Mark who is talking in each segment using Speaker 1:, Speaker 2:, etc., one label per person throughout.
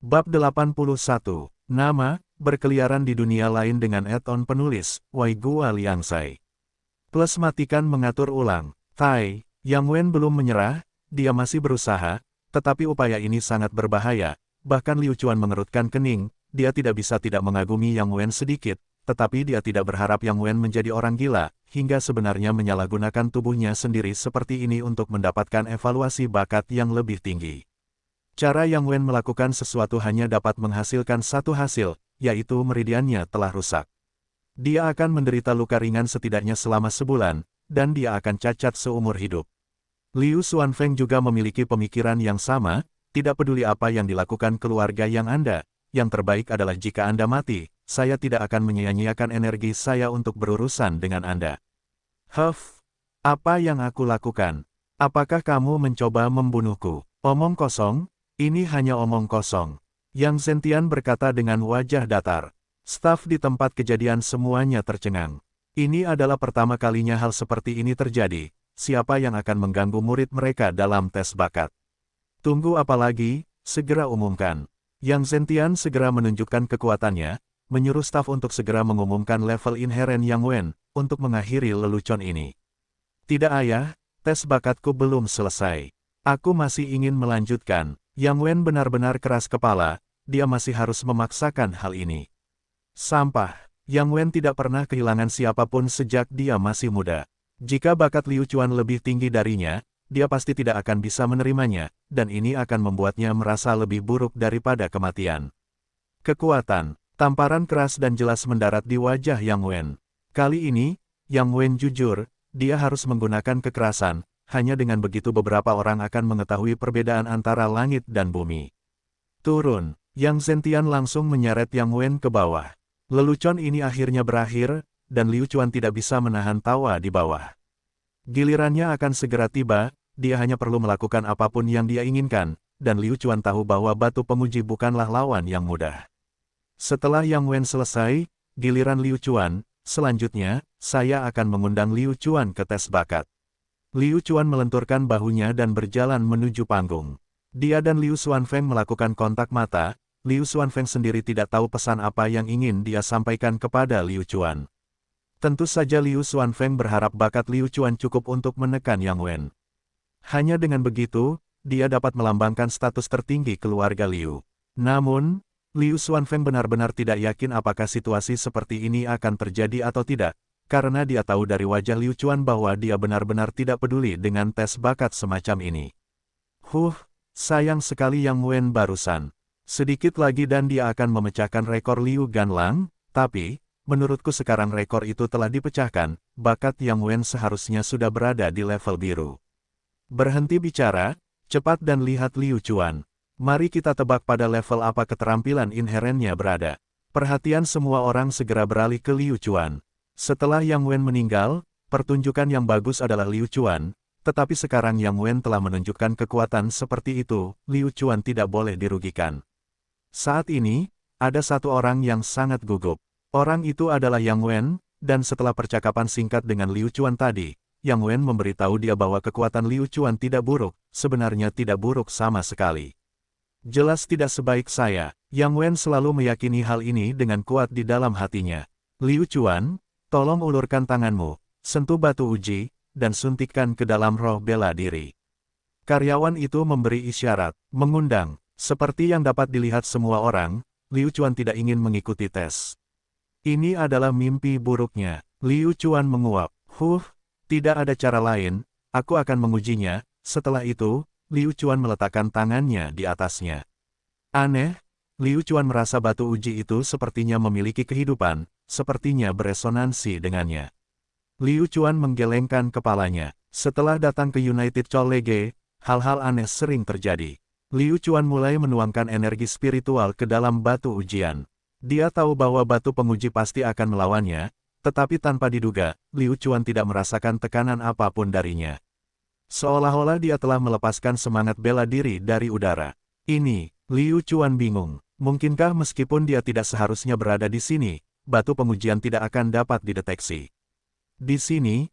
Speaker 1: Bab 81. Nama, berkeliaran di dunia lain dengan add-on penulis, Wai Gua Liangsai. Plus matikan mengatur ulang. Tai, Yang Wen belum menyerah, dia masih berusaha, tetapi upaya ini sangat berbahaya. Bahkan Liu Chuan mengerutkan kening, dia tidak bisa tidak mengagumi Yang Wen sedikit, tetapi dia tidak berharap Yang Wen menjadi orang gila, hingga sebenarnya menyalahgunakan tubuhnya sendiri seperti ini untuk mendapatkan evaluasi bakat yang lebih tinggi. Cara Yang Wen melakukan sesuatu hanya dapat menghasilkan satu hasil, yaitu meridiannya telah rusak. Dia akan menderita luka ringan setidaknya selama sebulan, dan dia akan cacat seumur hidup. Liu Xuanfeng juga memiliki pemikiran yang sama, tidak peduli apa yang dilakukan keluarga yang Anda, yang terbaik adalah jika Anda mati, saya tidak akan menyia-nyiakan energi saya untuk berurusan dengan Anda. Huff, apa yang aku lakukan? Apakah kamu mencoba membunuhku? Omong kosong. Ini hanya omong kosong. Yang Zentian berkata dengan wajah datar. Staf di tempat kejadian semuanya tercengang. Ini adalah pertama kalinya hal seperti ini terjadi. Siapa yang akan mengganggu murid mereka dalam tes bakat? Tunggu apa lagi, segera umumkan. Yang Zentian segera menunjukkan kekuatannya, menyuruh staf untuk segera mengumumkan level inheren Yang Wen, untuk mengakhiri lelucon ini. Tidak ayah, tes bakatku belum selesai. Aku masih ingin melanjutkan. Yang Wen benar-benar keras kepala, dia masih harus memaksakan hal ini. Sampah, Yang Wen tidak pernah kehilangan siapapun sejak dia masih muda. Jika bakat Liu Chuan lebih tinggi darinya, dia pasti tidak akan bisa menerimanya, dan ini akan membuatnya merasa lebih buruk daripada kematian. Kekuatan, tamparan keras dan jelas mendarat di wajah Yang Wen. Kali ini, Yang Wen jujur, dia harus menggunakan kekerasan. Hanya dengan begitu beberapa orang akan mengetahui perbedaan antara langit dan bumi. Turun, Yang Zentian langsung menyeret Yang Wen ke bawah. Lelucon ini akhirnya berakhir, dan Liu Chuan tidak bisa menahan tawa di bawah. Gilirannya akan segera tiba, dia hanya perlu melakukan apapun yang dia inginkan, dan Liu Chuan tahu bahwa batu penguji bukanlah lawan yang mudah. Setelah Yang Wen selesai, giliran Liu Chuan, selanjutnya, saya akan mengundang Liu Chuan ke tes bakat. Liu Chuan melenturkan bahunya dan berjalan menuju panggung. Dia dan Liu Xuanfeng melakukan kontak mata. Liu Xuanfeng sendiri tidak tahu pesan apa yang ingin dia sampaikan kepada Liu Chuan. Tentu saja Liu Xuanfeng berharap bakat Liu Chuan cukup untuk menekan Yang Wen. Hanya dengan begitu, dia dapat melambangkan status tertinggi keluarga Liu. Namun, Liu Xuanfeng benar-benar tidak yakin apakah situasi seperti ini akan terjadi atau tidak. Karena dia tahu dari wajah Liu Chuan bahwa dia benar-benar tidak peduli dengan tes bakat semacam ini. Sayang sekali Yang Wen barusan. Sedikit lagi dan dia akan memecahkan rekor Liu Ganlang, tapi, menurutku sekarang rekor itu telah dipecahkan, bakat Yang Wen seharusnya sudah berada di level biru. Berhenti bicara, cepat dan lihat Liu Chuan. Mari kita tebak pada level apa keterampilan inherennya berada. Perhatian semua orang segera beralih ke Liu Chuan. Setelah Yang Wen meninggal, pertunjukan yang bagus adalah Liu Chuan, tetapi sekarang Yang Wen telah menunjukkan kekuatan seperti itu, Liu Chuan tidak boleh dirugikan. Saat ini, ada satu orang yang sangat gugup. Orang itu adalah Yang Wen, dan setelah percakapan singkat dengan Liu Chuan tadi, Yang Wen memberitahu dia bahwa kekuatan Liu Chuan tidak buruk, sebenarnya tidak buruk sama sekali. Jelas tidak sebaik saya. Yang Wen selalu meyakini hal ini dengan kuat di dalam hatinya. Liu Chuan, tolong ulurkan tanganmu, sentuh batu uji, dan suntikkan ke dalam roh bela diri. Karyawan itu memberi isyarat, mengundang. Seperti yang dapat dilihat semua orang, Liu Chuan tidak ingin mengikuti tes. Ini adalah mimpi buruknya. Liu Chuan menguap. Tidak ada cara lain, aku akan mengujinya. Setelah itu, Liu Chuan meletakkan tangannya di atasnya. Aneh, Liu Chuan merasa batu uji itu sepertinya memiliki kehidupan, sepertinya beresonansi dengannya. Liu Chuan menggelengkan kepalanya. Setelah datang ke United College, hal-hal aneh sering terjadi. Liu Chuan mulai menuangkan energi spiritual ke dalam batu ujian. Dia tahu bahwa batu penguji pasti akan melawannya, tetapi tanpa diduga, Liu Chuan tidak merasakan tekanan apapun darinya. Seolah-olah dia telah melepaskan semangat bela diri dari udara. Ini, Liu Chuan bingung. Mungkinkah meskipun dia tidak seharusnya berada di sini, batu pengujian tidak akan dapat dideteksi. Di sini,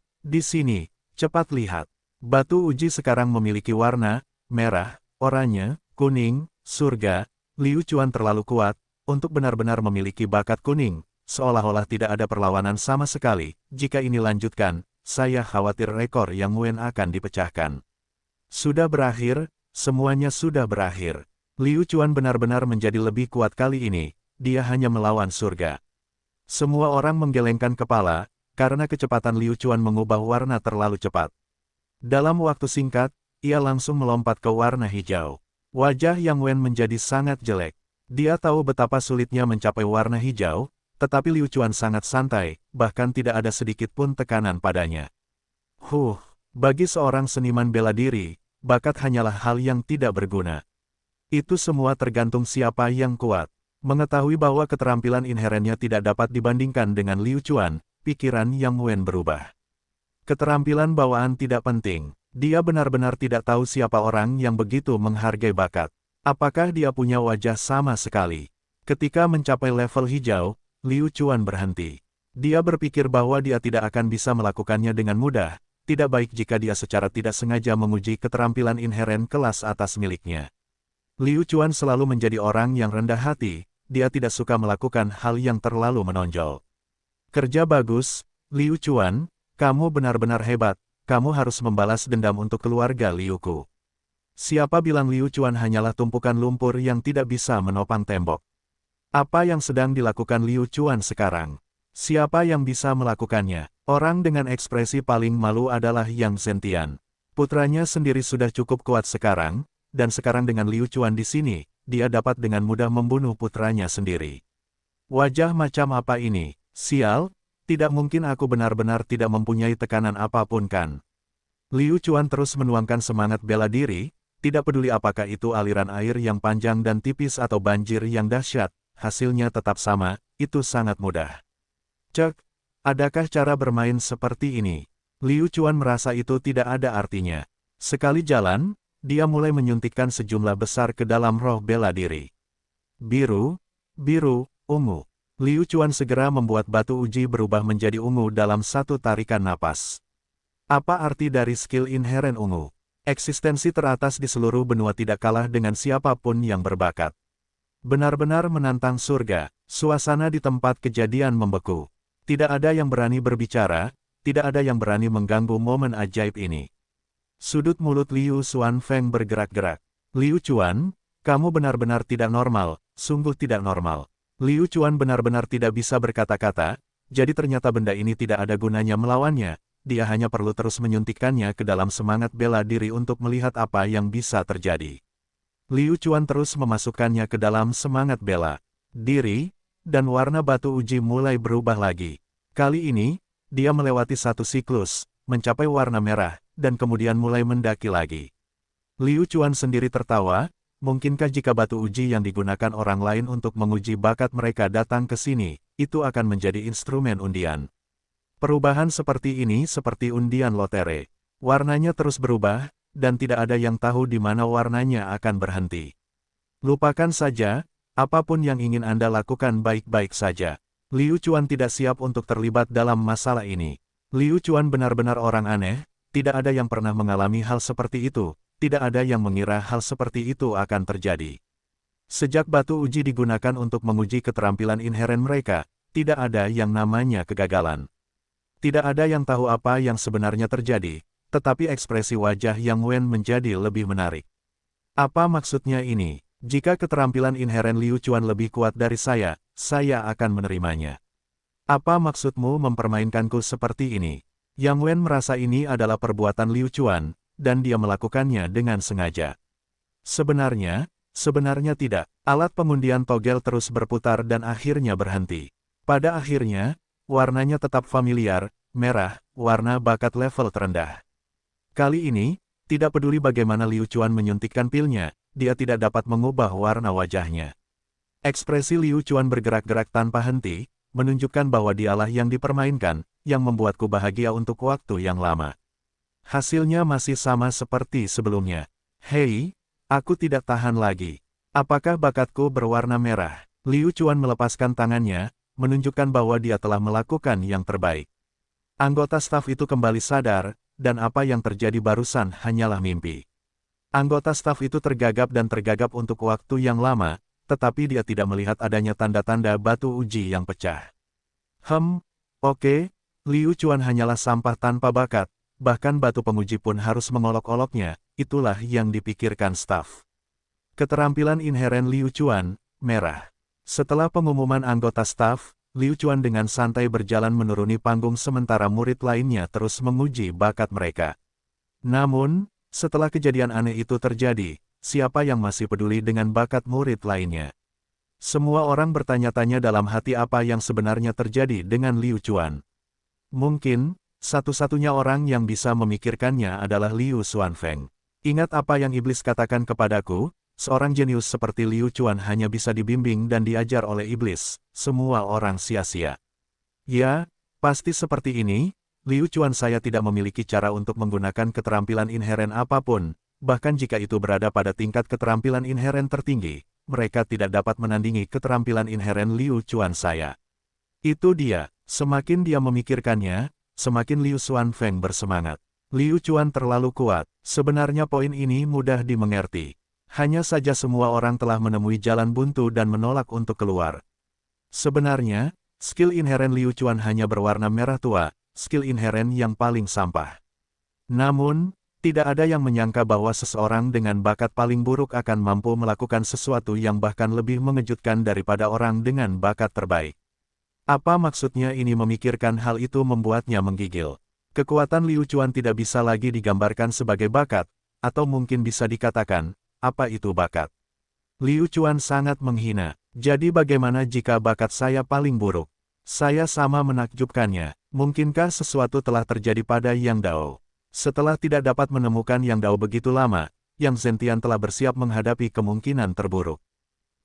Speaker 1: cepat lihat. Batu uji sekarang memiliki warna merah, oranye, kuning, surga, Liu Chuan terlalu kuat untuk benar-benar memiliki bakat kuning, seolah-olah tidak ada perlawanan sama sekali. Jika ini lanjutkan, saya khawatir rekor Yang Wen akan dipecahkan. Sudah berakhir, semuanya sudah berakhir. Liu Chuan benar-benar menjadi lebih kuat kali ini, dia hanya melawan surga. Semua orang menggelengkan kepala, karena kecepatan Liu Chuan mengubah warna terlalu cepat. Dalam waktu singkat, ia langsung melompat ke warna hijau. Wajah Yang Wen menjadi sangat jelek. Dia tahu betapa sulitnya mencapai warna hijau, tetapi Liu Chuan sangat santai, bahkan tidak ada sedikit pun tekanan padanya. Bagi seorang seniman bela diri, bakat hanyalah hal yang tidak berguna. Itu semua tergantung siapa yang kuat. Mengetahui bahwa keterampilan inherennya tidak dapat dibandingkan dengan Liu Chuan, pikiran Yang Wen berubah. Keterampilan bawaan tidak penting. Dia benar-benar tidak tahu siapa orang yang begitu menghargai bakat. Apakah dia punya wajah sama sekali? Ketika mencapai level hijau, Liu Chuan berhenti. Dia berpikir bahwa dia tidak akan bisa melakukannya dengan mudah. Tidak baik jika dia secara tidak sengaja menguji keterampilan inheren kelas atas miliknya. Liu Chuan selalu menjadi orang yang rendah hati, dia tidak suka melakukan hal yang terlalu menonjol. Kerja bagus, Liu Chuan, kamu benar-benar hebat, kamu harus membalas dendam untuk keluarga Liuku. Siapa bilang Liu Chuan hanyalah tumpukan lumpur yang tidak bisa menopang tembok? Apa yang sedang dilakukan Liu Chuan sekarang? Siapa yang bisa melakukannya? Orang dengan ekspresi paling malu adalah Yang Zentian. Putranya sendiri sudah cukup kuat sekarang, dan sekarang dengan Liu Chuan di sini, dia dapat dengan mudah membunuh putranya sendiri. Wajah macam apa ini? Sial, tidak mungkin aku benar-benar tidak mempunyai tekanan apapun kan? Liu Chuan terus menuangkan semangat bela diri, tidak peduli apakah itu aliran air yang panjang dan tipis atau banjir yang dahsyat, hasilnya tetap sama, itu sangat mudah. Cek, adakah cara bermain seperti ini? Liu Chuan merasa itu tidak ada artinya. Sekali jalan, dia mulai menyuntikkan sejumlah besar ke dalam roh bela diri. Biru, ungu. Liu Chuan segera membuat batu uji berubah menjadi ungu dalam satu tarikan napas. Apa arti dari skill inheren ungu? Eksistensi teratas di seluruh benua tidak kalah dengan siapapun yang berbakat. Benar-benar menantang surga, suasana di tempat kejadian membeku. Tidak ada yang berani berbicara, tidak ada yang berani mengganggu momen ajaib ini. Sudut mulut Liu Xuanfeng bergerak-gerak. Liu Chuan, kamu benar-benar tidak normal, sungguh tidak normal. Liu Chuan benar-benar tidak bisa berkata-kata, jadi ternyata benda ini tidak ada gunanya melawannya, dia hanya perlu terus menyuntikkannya ke dalam semangat bela diri untuk melihat apa yang bisa terjadi. Liu Chuan terus memasukkannya ke dalam semangat bela diri, dan warna batu uji mulai berubah lagi. Kali ini, dia melewati satu siklus, mencapai warna merah, dan kemudian mulai mendaki lagi. Liu Chuan sendiri tertawa, mungkinkah jika batu uji yang digunakan orang lain untuk menguji bakat mereka datang ke sini, itu akan menjadi instrumen undian. Perubahan seperti ini seperti undian lotre. Warnanya terus berubah, dan tidak ada yang tahu di mana warnanya akan berhenti. Lupakan saja, apapun yang ingin Anda lakukan baik-baik saja. Liu Chuan tidak siap untuk terlibat dalam masalah ini. Liu Chuan benar-benar orang aneh, tidak ada yang pernah mengalami hal seperti itu, tidak ada yang mengira hal seperti itu akan terjadi. Sejak batu uji digunakan untuk menguji keterampilan inheren mereka, tidak ada yang namanya kegagalan. Tidak ada yang tahu apa yang sebenarnya terjadi, tetapi ekspresi wajah Yang Wen menjadi lebih menarik. Apa maksudnya ini? Jika keterampilan inheren Liu Chuan lebih kuat dari saya akan menerimanya. Apa maksudmu mempermainkanku seperti ini? Yang Wen merasa ini adalah perbuatan Liu Chuan, dan dia melakukannya dengan sengaja. Sebenarnya tidak. Alat pengundian togel terus berputar dan akhirnya berhenti. Pada akhirnya, warnanya tetap familiar, merah, warna bakat level terendah. Kali ini, tidak peduli bagaimana Liu Chuan menyuntikkan pilnya, dia tidak dapat mengubah warna wajahnya. Ekspresi Liu Chuan bergerak-gerak tanpa henti, menunjukkan bahwa dialah yang dipermainkan, yang membuatku bahagia untuk waktu yang lama. Hasilnya masih sama seperti sebelumnya. Hei, aku tidak tahan lagi. Apakah bakatku berwarna merah? Liu Chuan melepaskan tangannya, menunjukkan bahwa dia telah melakukan yang terbaik. Anggota staf itu kembali sadar, dan apa yang terjadi barusan hanyalah mimpi. Anggota staf itu tergagap dan tergagap untuk waktu yang lama, tetapi dia tidak melihat adanya tanda-tanda batu uji yang pecah. Oke, Liu Chuan hanyalah sampah tanpa bakat, bahkan batu penguji pun harus mengolok-oloknya, itulah yang dipikirkan staf. Keterampilan inheren Liu Chuan, merah. Setelah pengumuman anggota staf, Liu Chuan dengan santai berjalan menuruni panggung sementara murid lainnya terus menguji bakat mereka. Namun, setelah kejadian aneh itu terjadi, siapa yang masih peduli dengan bakat murid lainnya? Semua orang bertanya-tanya dalam hati apa yang sebenarnya terjadi dengan Liu Chuan. Mungkin, satu-satunya orang yang bisa memikirkannya adalah Liu Xuanfeng. Ingat apa yang iblis katakan kepadaku? Seorang jenius seperti Liu Chuan hanya bisa dibimbing dan diajar oleh iblis, semua orang sia-sia. Ya, pasti seperti ini, Liu Chuan saya tidak memiliki cara untuk menggunakan keterampilan inheren apapun, bahkan jika itu berada pada tingkat keterampilan inheren tertinggi, mereka tidak dapat menandingi keterampilan inheren Liu Chuan saya. Itu dia, semakin dia memikirkannya, semakin Liu Xuanfeng bersemangat. Liu Chuan terlalu kuat, sebenarnya poin ini mudah dimengerti. Hanya saja semua orang telah menemui jalan buntu dan menolak untuk keluar. Sebenarnya, skill inheren Liu Chuan hanya berwarna merah tua, skill inheren yang paling sampah. Namun, tidak ada yang menyangka bahwa seseorang dengan bakat paling buruk akan mampu melakukan sesuatu yang bahkan lebih mengejutkan daripada orang dengan bakat terbaik. Apa maksudnya ini? Memikirkan hal itu membuatnya menggigil. Kekuatan Liu Chuan tidak bisa lagi digambarkan sebagai bakat, atau mungkin bisa dikatakan, apa itu bakat? Liu Chuan sangat menghina. Jadi bagaimana jika bakat saya paling buruk? Saya sama menakjubkannya. Mungkinkah sesuatu telah terjadi pada Yang Dao? Setelah tidak dapat menemukan Yang Dao begitu lama, Yang Zentian telah bersiap menghadapi kemungkinan terburuk.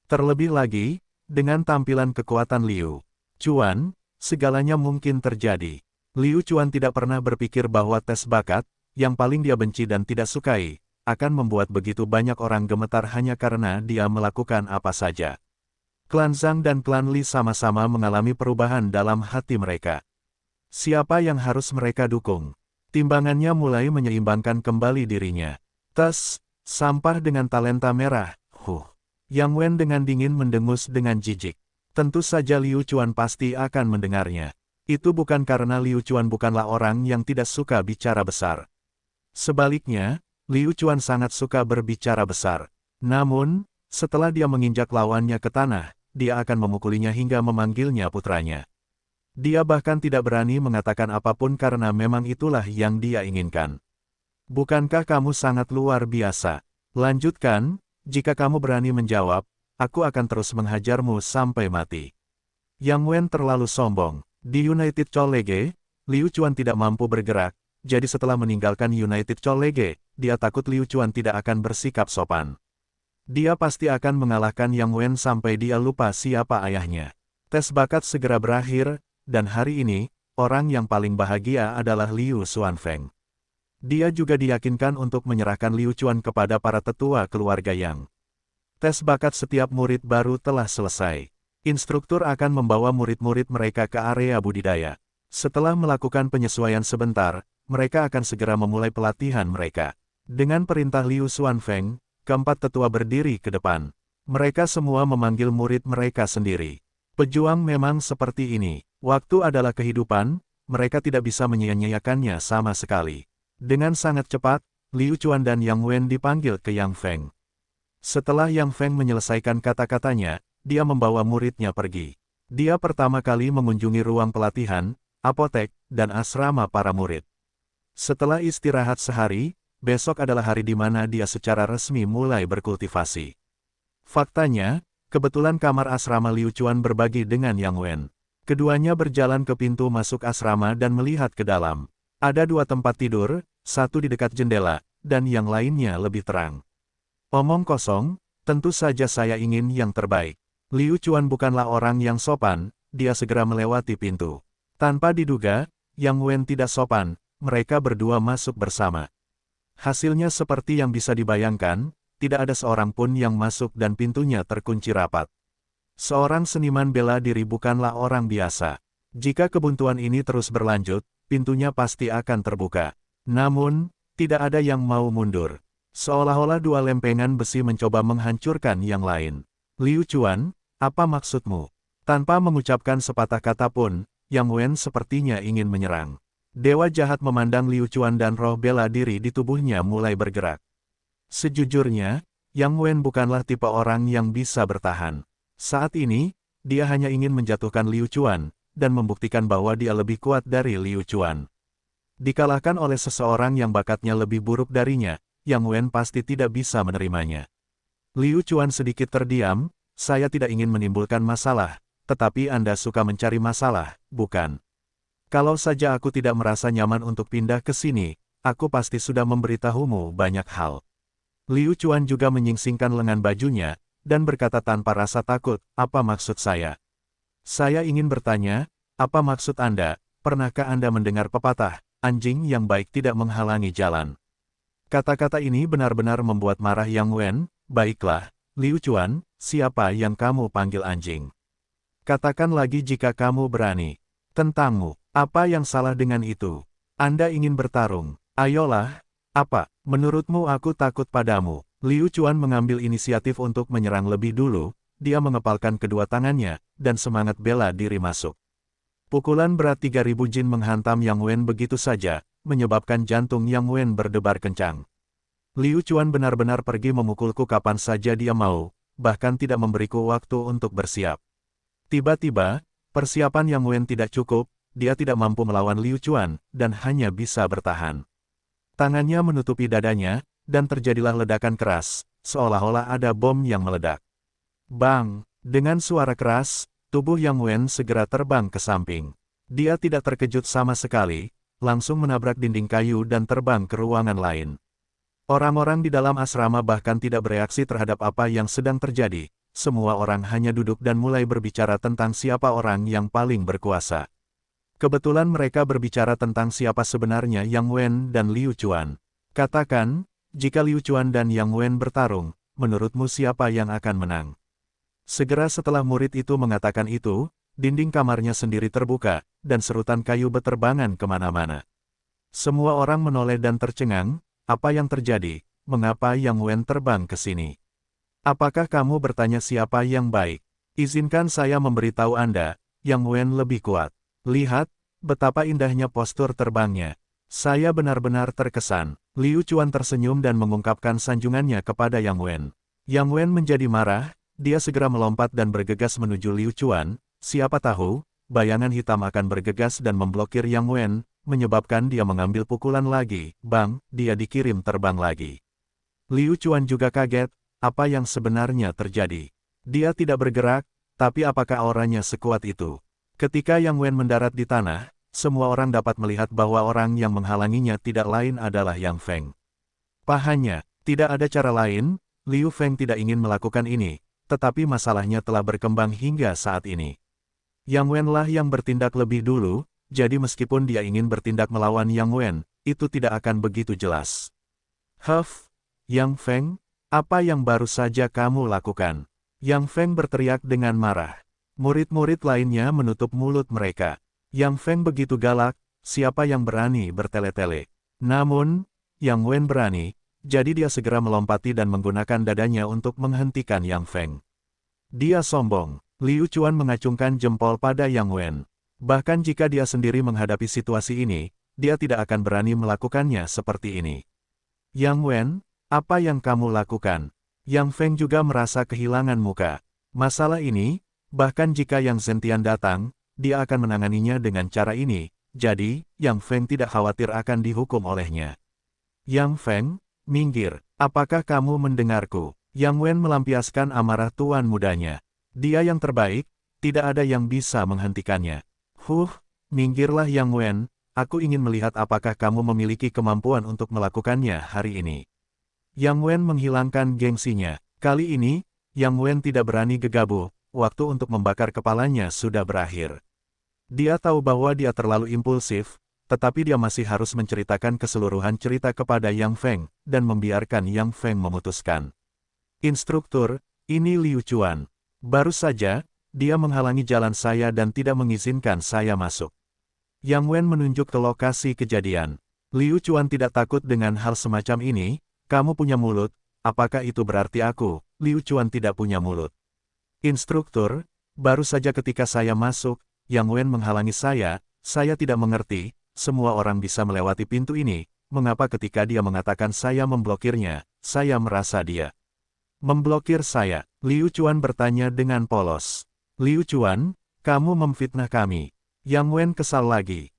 Speaker 1: Terlebih lagi, dengan tampilan kekuatan Liu Chuan, segalanya mungkin terjadi. Liu Chuan tidak pernah berpikir bahwa tes bakat, yang paling dia benci dan tidak sukai, akan membuat begitu banyak orang gemetar hanya karena dia melakukan apa saja. Klan Zhang dan klan Li sama-sama mengalami perubahan dalam hati mereka. Siapa yang harus mereka dukung? Timbangannya mulai menyeimbangkan kembali dirinya. Tes, sampah dengan talenta merah, Yang Wen dengan dingin mendengus dengan jijik. Tentu saja Liu Chuan pasti akan mendengarnya. Itu bukan karena Liu Chuan bukanlah orang yang tidak suka bicara besar. Sebaliknya, Liu Chuan sangat suka berbicara besar. Namun, setelah dia menginjak lawannya ke tanah, dia akan memukulinya hingga memanggilnya putranya. Dia bahkan tidak berani mengatakan apapun karena memang itulah yang dia inginkan. Bukankah kamu sangat luar biasa? Lanjutkan, jika kamu berani menjawab, aku akan terus menghajarmu sampai mati. Yang Wen terlalu sombong. Di United College, Liu Chuan tidak mampu bergerak, jadi setelah meninggalkan United College, dia takut Liu Chuan tidak akan bersikap sopan. Dia pasti akan mengalahkan Yang Wen sampai dia lupa siapa ayahnya. Tes bakat segera berakhir, dan hari ini, orang yang paling bahagia adalah Liu Xuanfeng. Dia juga diyakinkan untuk menyerahkan Liu Chuan kepada para tetua keluarga Yang. Tes bakat setiap murid baru telah selesai. Instruktur akan membawa murid-murid mereka ke area budidaya. Setelah melakukan penyesuaian sebentar, mereka akan segera memulai pelatihan mereka. Dengan perintah Liu Xuanfeng, keempat tetua berdiri ke depan. Mereka semua memanggil murid mereka sendiri. Pejuang memang seperti ini. Waktu adalah kehidupan, mereka tidak bisa menyia-nyiakannya sama sekali. Dengan sangat cepat, Liu Chuan dan Yang Wen dipanggil ke Yang Feng. Setelah Yang Feng menyelesaikan kata-katanya, dia membawa muridnya pergi. Dia pertama kali mengunjungi ruang pelatihan, apotek, dan asrama para murid. Setelah istirahat sehari, besok adalah hari di mana dia secara resmi mulai berkultivasi. Faktanya, kebetulan kamar asrama Liu Chuan berbagi dengan Yang Wen. Keduanya berjalan ke pintu masuk asrama dan melihat ke dalam. Ada dua tempat tidur, satu di dekat jendela, dan yang lainnya lebih terang. Omong kosong, tentu saja saya ingin yang terbaik. Liu Chuan bukanlah orang yang sopan, dia segera melewati pintu. Tanpa diduga, Yang Wen tidak sopan, mereka berdua masuk bersama. Hasilnya seperti yang bisa dibayangkan, tidak ada seorang pun yang masuk dan pintunya terkunci rapat. Seorang seniman bela diri bukanlah orang biasa. Jika kebuntuan ini terus berlanjut, pintunya pasti akan terbuka. Namun, tidak ada yang mau mundur. Seolah-olah dua lempengan besi mencoba menghancurkan yang lain. Liu Chuan, apa maksudmu? Tanpa mengucapkan sepatah kata pun, Yang Wen sepertinya ingin menyerang. Dewa jahat memandang Liu Chuan dan roh bela diri di tubuhnya mulai bergerak. Sejujurnya, Yang Wen bukanlah tipe orang yang bisa bertahan. Saat ini, dia hanya ingin menjatuhkan Liu Chuan, dan membuktikan bahwa dia lebih kuat dari Liu Chuan. Dikalahkan oleh seseorang yang bakatnya lebih buruk darinya, Yang Wen pasti tidak bisa menerimanya. Liu Chuan sedikit terdiam, saya tidak ingin menimbulkan masalah, tetapi Anda suka mencari masalah, bukan? Kalau saja aku tidak merasa nyaman untuk pindah ke sini, aku pasti sudah memberitahumu banyak hal. Liu Chuan juga menyingsingkan lengan bajunya, dan berkata tanpa rasa takut, apa maksud saya? Saya ingin bertanya, apa maksud Anda? Pernahkah Anda mendengar pepatah, anjing yang baik tidak menghalangi jalan? Kata-kata ini benar-benar membuat marah Yang Wen. Baiklah, Liu Chuan, siapa yang kamu panggil anjing? Katakan lagi jika kamu berani. Tentangmu, apa yang salah dengan itu? Anda ingin bertarung? Ayolah, apa, menurutmu aku takut padamu? Liu Chuan mengambil inisiatif untuk menyerang lebih dulu, dia mengepalkan kedua tangannya, dan semangat bela diri masuk. Pukulan berat 3000 jin menghantam Yang Wen begitu saja, menyebabkan jantung Yang Wen berdebar kencang. Liu Chuan benar-benar pergi memukulku kapan saja dia mau, bahkan tidak memberiku waktu untuk bersiap. Tiba-tiba, persiapan Yang Wen tidak cukup, dia tidak mampu melawan Liu Chuan, dan hanya bisa bertahan. Tangannya menutupi dadanya, dan terjadilah ledakan keras, seolah-olah ada bom yang meledak. Bang! Dengan suara keras, tubuh Yang Wen segera terbang ke samping. Dia tidak terkejut sama sekali, langsung menabrak dinding kayu dan terbang ke ruangan lain. Orang-orang di dalam asrama bahkan tidak bereaksi terhadap apa yang sedang terjadi. Semua orang hanya duduk dan mulai berbicara tentang siapa orang yang paling berkuasa. Kebetulan mereka berbicara tentang siapa sebenarnya Yang Wen dan Liu Chuan. Katakan, jika Liu Chuan dan Yang Wen bertarung, menurutmu siapa yang akan menang? Segera setelah murid itu mengatakan itu, dinding kamarnya sendiri terbuka, dan serutan kayu beterbangan kemana-mana. Semua orang menoleh dan tercengang. Apa yang terjadi? Mengapa Yang Wen terbang ke sini? Apakah kamu bertanya siapa yang baik? Izinkan saya memberitahu Anda, Yang Wen lebih kuat. Lihat, betapa indahnya postur terbangnya. Saya benar-benar terkesan. Liu Chuan tersenyum dan mengungkapkan sanjungannya kepada Yang Wen. Yang Wen menjadi marah, dia segera melompat dan bergegas menuju Liu Chuan. Siapa tahu, bayangan hitam akan bergegas dan memblokir Yang Wen, menyebabkan dia mengambil pukulan lagi. Bang, dia dikirim terbang lagi. Liu Chuan juga kaget, apa yang sebenarnya terjadi. Dia tidak bergerak, tapi apakah auranya sekuat itu? Ketika Yang Wen mendarat di tanah, semua orang dapat melihat bahwa orang yang menghalanginya tidak lain adalah Yang Feng. Pahanya, tidak ada cara lain, Liu Feng tidak ingin melakukan ini, tetapi masalahnya telah berkembang hingga saat ini. Yang Wen lah yang bertindak lebih dulu, jadi meskipun dia ingin bertindak melawan Yang Wen, itu tidak akan begitu jelas. Huff, Yang Feng, apa yang baru saja kamu lakukan? Yang Feng berteriak dengan marah. Murid-murid lainnya menutup mulut mereka. Yang Feng begitu galak, siapa yang berani bertele-tele? Namun, Yang Wen berani, jadi dia segera melompati dan menggunakan dadanya untuk menghentikan Yang Feng. Dia sombong. Liu Chuan mengacungkan jempol pada Yang Wen. Bahkan jika dia sendiri menghadapi situasi ini, dia tidak akan berani melakukannya seperti ini. Yang Wen, apa yang kamu lakukan? Yang Feng juga merasa kehilangan muka. Masalah ini, bahkan jika Yang Zentian datang, dia akan menanganinya dengan cara ini, jadi, Yang Feng tidak khawatir akan dihukum olehnya. Yang Feng, minggir, apakah kamu mendengarku? Yang Wen melampiaskan amarah tuan mudanya. Dia yang terbaik, tidak ada yang bisa menghentikannya. Minggirlah Yang Wen, aku ingin melihat apakah kamu memiliki kemampuan untuk melakukannya hari ini. Yang Wen menghilangkan gengsinya. Kali ini, Yang Wen tidak berani gegabah, waktu untuk membakar kepalanya sudah berakhir. Dia tahu bahwa dia terlalu impulsif, tetapi dia masih harus menceritakan keseluruhan cerita kepada Yang Feng, dan membiarkan Yang Feng memutuskan. Instruktur, ini Liu Chuan. Baru saja, dia menghalangi jalan saya dan tidak mengizinkan saya masuk. Yang Wen menunjuk ke lokasi kejadian. Liu Chuan tidak takut dengan hal semacam ini. Kamu punya mulut, apakah itu berarti aku, Liu Chuan tidak punya mulut? Instruktur, baru saja ketika saya masuk, Yang Wen menghalangi saya tidak mengerti, semua orang bisa melewati pintu ini, mengapa ketika dia mengatakan saya memblokirnya, saya merasa dia memblokir saya. Liu Chuan bertanya dengan polos. Liu Chuan, kamu memfitnah kami. Yang Wen kesal lagi.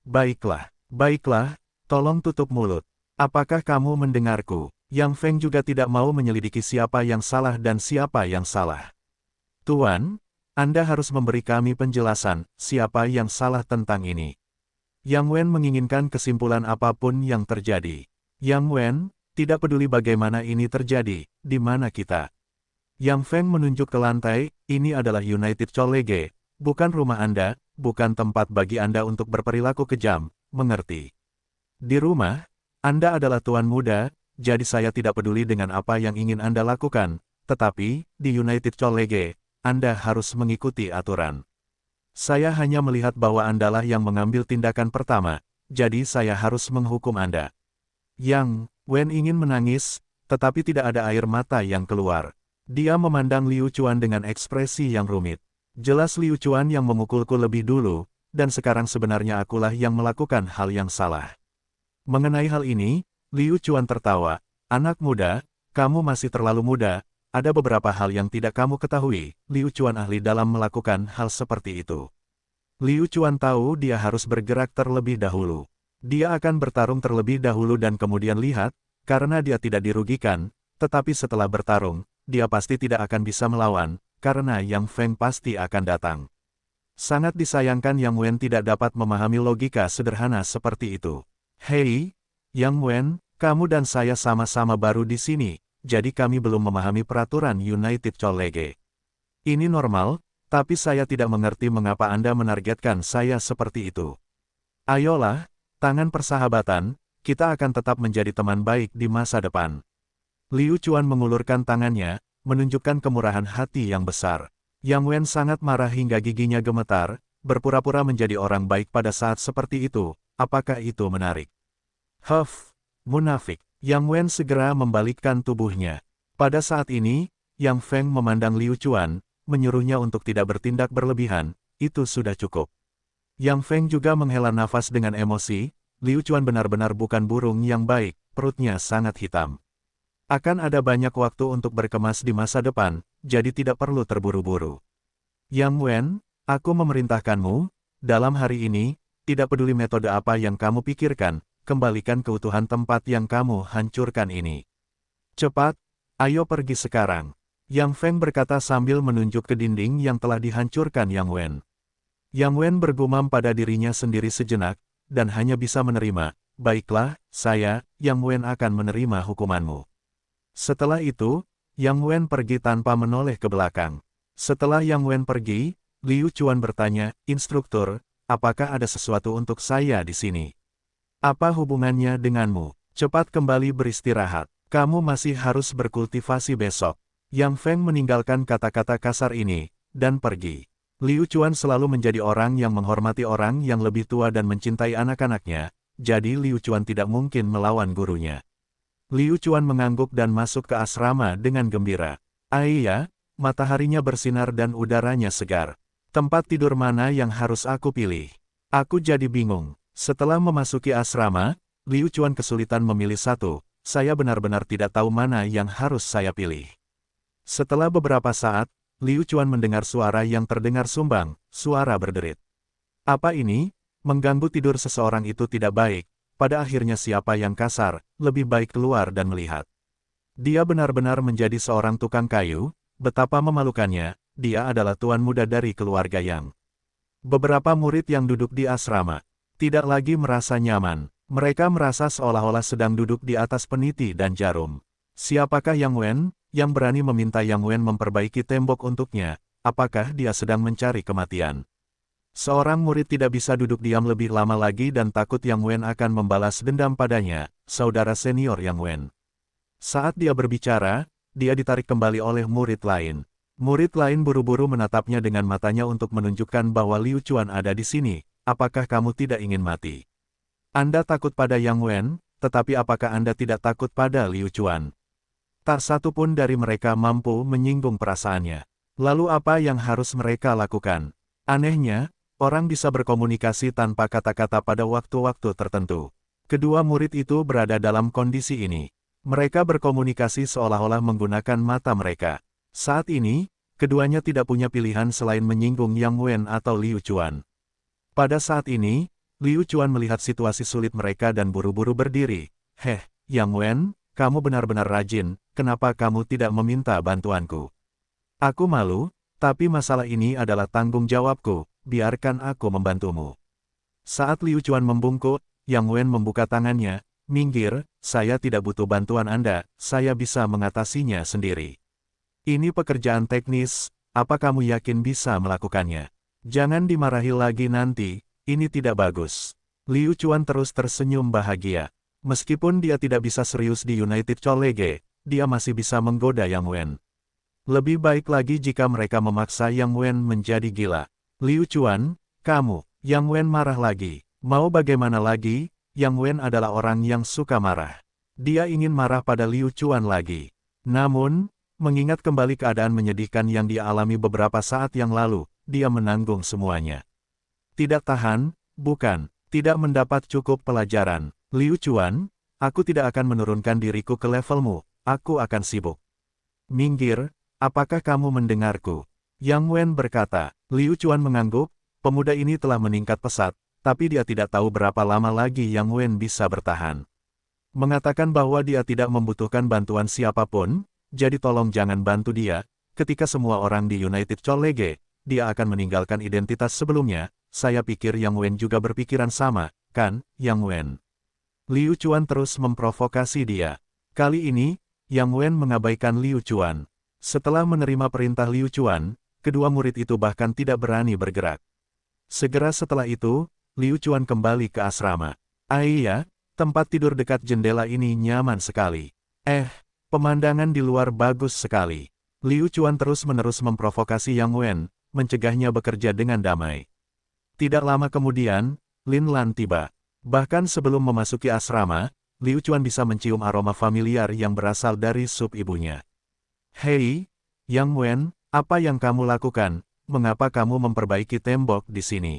Speaker 1: Baiklah, tolong tutup mulut. Apakah kamu mendengarku? Yang Feng juga tidak mau menyelidiki siapa yang salah dan siapa yang salah. Tuan, Anda harus memberi kami penjelasan, siapa yang salah tentang ini. Yang Wen menginginkan kesimpulan apapun yang terjadi. Yang Wen, tidak peduli bagaimana ini terjadi, di mana kita. Yang Feng menunjuk ke lantai, ini adalah United College, bukan rumah Anda, bukan tempat bagi Anda untuk berperilaku kejam, mengerti? Di rumah, Anda adalah tuan muda, jadi saya tidak peduli dengan apa yang ingin Anda lakukan, tetapi, di United College, Anda harus mengikuti aturan. Saya hanya melihat bahwa Andalah yang mengambil tindakan pertama, jadi saya harus menghukum Anda. Yang Wen ingin menangis, tetapi tidak ada air mata yang keluar. Dia memandang Liu Chuan dengan ekspresi yang rumit. Jelas Liu Chuan yang memukulku lebih dulu, dan sekarang sebenarnya akulah yang melakukan hal yang salah. Mengenai hal ini, Liu Chuan tertawa. Anak muda, kamu masih terlalu muda. Ada beberapa hal yang tidak kamu ketahui, Liu Chuan ahli dalam melakukan hal seperti itu. Liu Chuan tahu dia harus bergerak terlebih dahulu. Dia akan bertarung terlebih dahulu dan kemudian lihat, karena dia tidak dirugikan, tetapi setelah bertarung, dia pasti tidak akan bisa melawan, karena Yang Feng pasti akan datang. Sangat disayangkan Yang Wen tidak dapat memahami logika sederhana seperti itu. Hei, Yang Wen, kamu dan saya sama-sama baru di sini. Jadi kami belum memahami peraturan United College. Ini normal, tapi saya tidak mengerti mengapa Anda menargetkan saya seperti itu. Ayolah, tangan persahabatan, kita akan tetap menjadi teman baik di masa depan. Liu Chuan mengulurkan tangannya, menunjukkan kemurahan hati yang besar. Yang Wen sangat marah hingga giginya gemetar, berpura-pura menjadi orang baik pada saat seperti itu, apakah itu menarik? Munafik. Yang Wen segera membalikkan tubuhnya. Pada saat ini, Yang Feng memandang Liu Chuan, menyuruhnya untuk tidak bertindak berlebihan, itu sudah cukup. Yang Feng juga menghela nafas dengan emosi, Liu Chuan benar-benar bukan burung yang baik, perutnya sangat hitam. Akan ada banyak waktu untuk berkemas di masa depan, jadi tidak perlu terburu-buru. Yang Wen, aku memerintahkanmu, dalam hari ini, tidak peduli metode apa yang kamu pikirkan, kembalikan keutuhan tempat yang kamu hancurkan ini. Cepat, ayo pergi sekarang. Yang Feng berkata sambil menunjuk ke dinding yang telah dihancurkan Yang Wen. Yang Wen bergumam pada dirinya sendiri sejenak, dan hanya bisa menerima, baiklah, Yang Wen akan menerima hukumanmu. Setelah itu, Yang Wen pergi tanpa menoleh ke belakang. Setelah Yang Wen pergi, Liu Chuan bertanya, Instruktur, apakah ada sesuatu untuk saya di sini? Apa hubungannya denganmu? Cepat kembali beristirahat. Kamu masih harus berkultivasi besok. Yang Feng meninggalkan kata-kata kasar ini, dan pergi. Liu Chuan selalu menjadi orang yang menghormati orang yang lebih tua dan mencintai anak-anaknya, jadi Liu Chuan tidak mungkin melawan gurunya. Liu Chuan mengangguk dan masuk ke asrama dengan gembira. Iya, mataharinya bersinar dan udaranya segar. Tempat tidur mana yang harus aku pilih? Aku jadi bingung. Setelah memasuki asrama, Liu Chuan kesulitan memilih satu, saya benar-benar tidak tahu mana yang harus saya pilih. Setelah beberapa saat, Liu Chuan mendengar suara yang terdengar sumbang, suara berderit. Apa ini? Mengganggu tidur seseorang itu tidak baik, pada akhirnya siapa yang kasar, lebih baik keluar dan melihat. Dia benar-benar menjadi seorang tukang kayu, betapa memalukannya, dia adalah tuan muda dari keluarga Yang. Beberapa murid yang duduk di asrama tidak lagi merasa nyaman. Mereka merasa seolah-olah sedang duduk di atas peniti dan jarum. Siapakah Yang Wen, yang berani meminta Yang Wen memperbaiki tembok untuknya? Apakah dia sedang mencari kematian? Seorang murid tidak bisa duduk diam lebih lama lagi dan takut Yang Wen akan membalas dendam padanya, saudara senior Yang Wen. Saat dia berbicara, dia ditarik kembali oleh murid lain. Murid lain buru-buru menatapnya dengan matanya untuk menunjukkan bahwa Liu Chuan ada di sini. Apakah kamu tidak ingin mati? Anda takut pada Yang Wen, tetapi apakah Anda tidak takut pada Liu Chuan? Tak satu pun dari mereka mampu menyinggung perasaannya. Lalu apa yang harus mereka lakukan? Anehnya, orang bisa berkomunikasi tanpa kata-kata pada waktu-waktu tertentu. Kedua murid itu berada dalam kondisi ini. Mereka berkomunikasi seolah-olah menggunakan mata mereka. Saat ini, keduanya tidak punya pilihan selain menyinggung Yang Wen atau Liu Chuan. Pada saat ini, Liu Chuan melihat situasi sulit mereka dan buru-buru berdiri. Heh, Yang Wen, kamu benar-benar rajin, kenapa kamu tidak meminta bantuanku? Aku malu, tapi masalah ini adalah tanggung jawabku, biarkan aku membantumu. Saat Liu Chuan membungkuk, Yang Wen membuka tangannya, minggir, saya tidak butuh bantuan Anda, saya bisa mengatasinya sendiri. Ini pekerjaan teknis, apa kamu yakin bisa melakukannya? Jangan dimarahi lagi nanti, ini tidak bagus. Liu Chuan terus tersenyum bahagia. Meskipun dia tidak bisa serius di United College, dia masih bisa menggoda Yang Wen. Lebih baik lagi jika mereka memaksa Yang Wen menjadi gila. Liu Chuan, kamu, Yang Wen marah lagi. Mau bagaimana lagi, Yang Wen adalah orang yang suka marah. Dia ingin marah pada Liu Chuan lagi. Namun, mengingat kembali keadaan menyedihkan yang dia alami beberapa saat yang lalu, dia menanggung semuanya. Tidak tahan, bukan, tidak mendapat cukup pelajaran. Liu Chuan, aku tidak akan menurunkan diriku ke levelmu, aku akan sibuk. Minggir, apakah kamu mendengarku? Yang Wen berkata. Liu Chuan mengangguk, pemuda ini telah meningkat pesat, tapi dia tidak tahu berapa lama lagi Yang Wen bisa bertahan. Mengatakan bahwa dia tidak membutuhkan bantuan siapapun, jadi tolong jangan bantu dia, ketika semua orang di United College, dia akan meninggalkan identitas sebelumnya, saya pikir Yang Wen juga berpikiran sama, kan, Yang Wen? Liu Chuan terus memprovokasi dia. Kali ini, Yang Wen mengabaikan Liu Chuan. Setelah menerima perintah Liu Chuan, kedua murid itu bahkan tidak berani bergerak. Segera setelah itu, Liu Chuan kembali ke asrama. Iya, tempat tidur dekat jendela ini nyaman sekali. Pemandangan di luar bagus sekali. Liu Chuan terus-menerus memprovokasi Yang Wen, mencegahnya bekerja dengan damai. Tidak lama kemudian, Lin Lan tiba. Bahkan sebelum memasuki asrama, Liu Chuan bisa mencium aroma familiar yang berasal dari sup ibunya. Hei, Yang Wen, apa yang kamu lakukan? Mengapa kamu memperbaiki tembok di sini?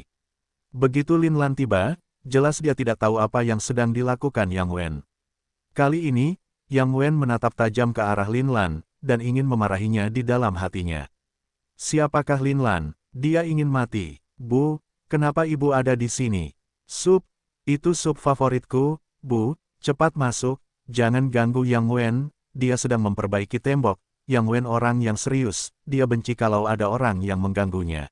Speaker 1: Begitu Lin Lan tiba, jelas dia tidak tahu apa yang sedang dilakukan Yang Wen. Kali ini, Yang Wen menatap tajam ke arah Lin Lan, dan ingin memarahinya di dalam hatinya. Siapakah Lin Lan? Dia ingin mati. Bu, kenapa ibu ada di sini? Sup, itu sup favoritku, Bu, cepat masuk, jangan ganggu Yang Wen, dia sedang memperbaiki tembok. Yang Wen orang yang serius, dia benci kalau ada orang yang mengganggunya.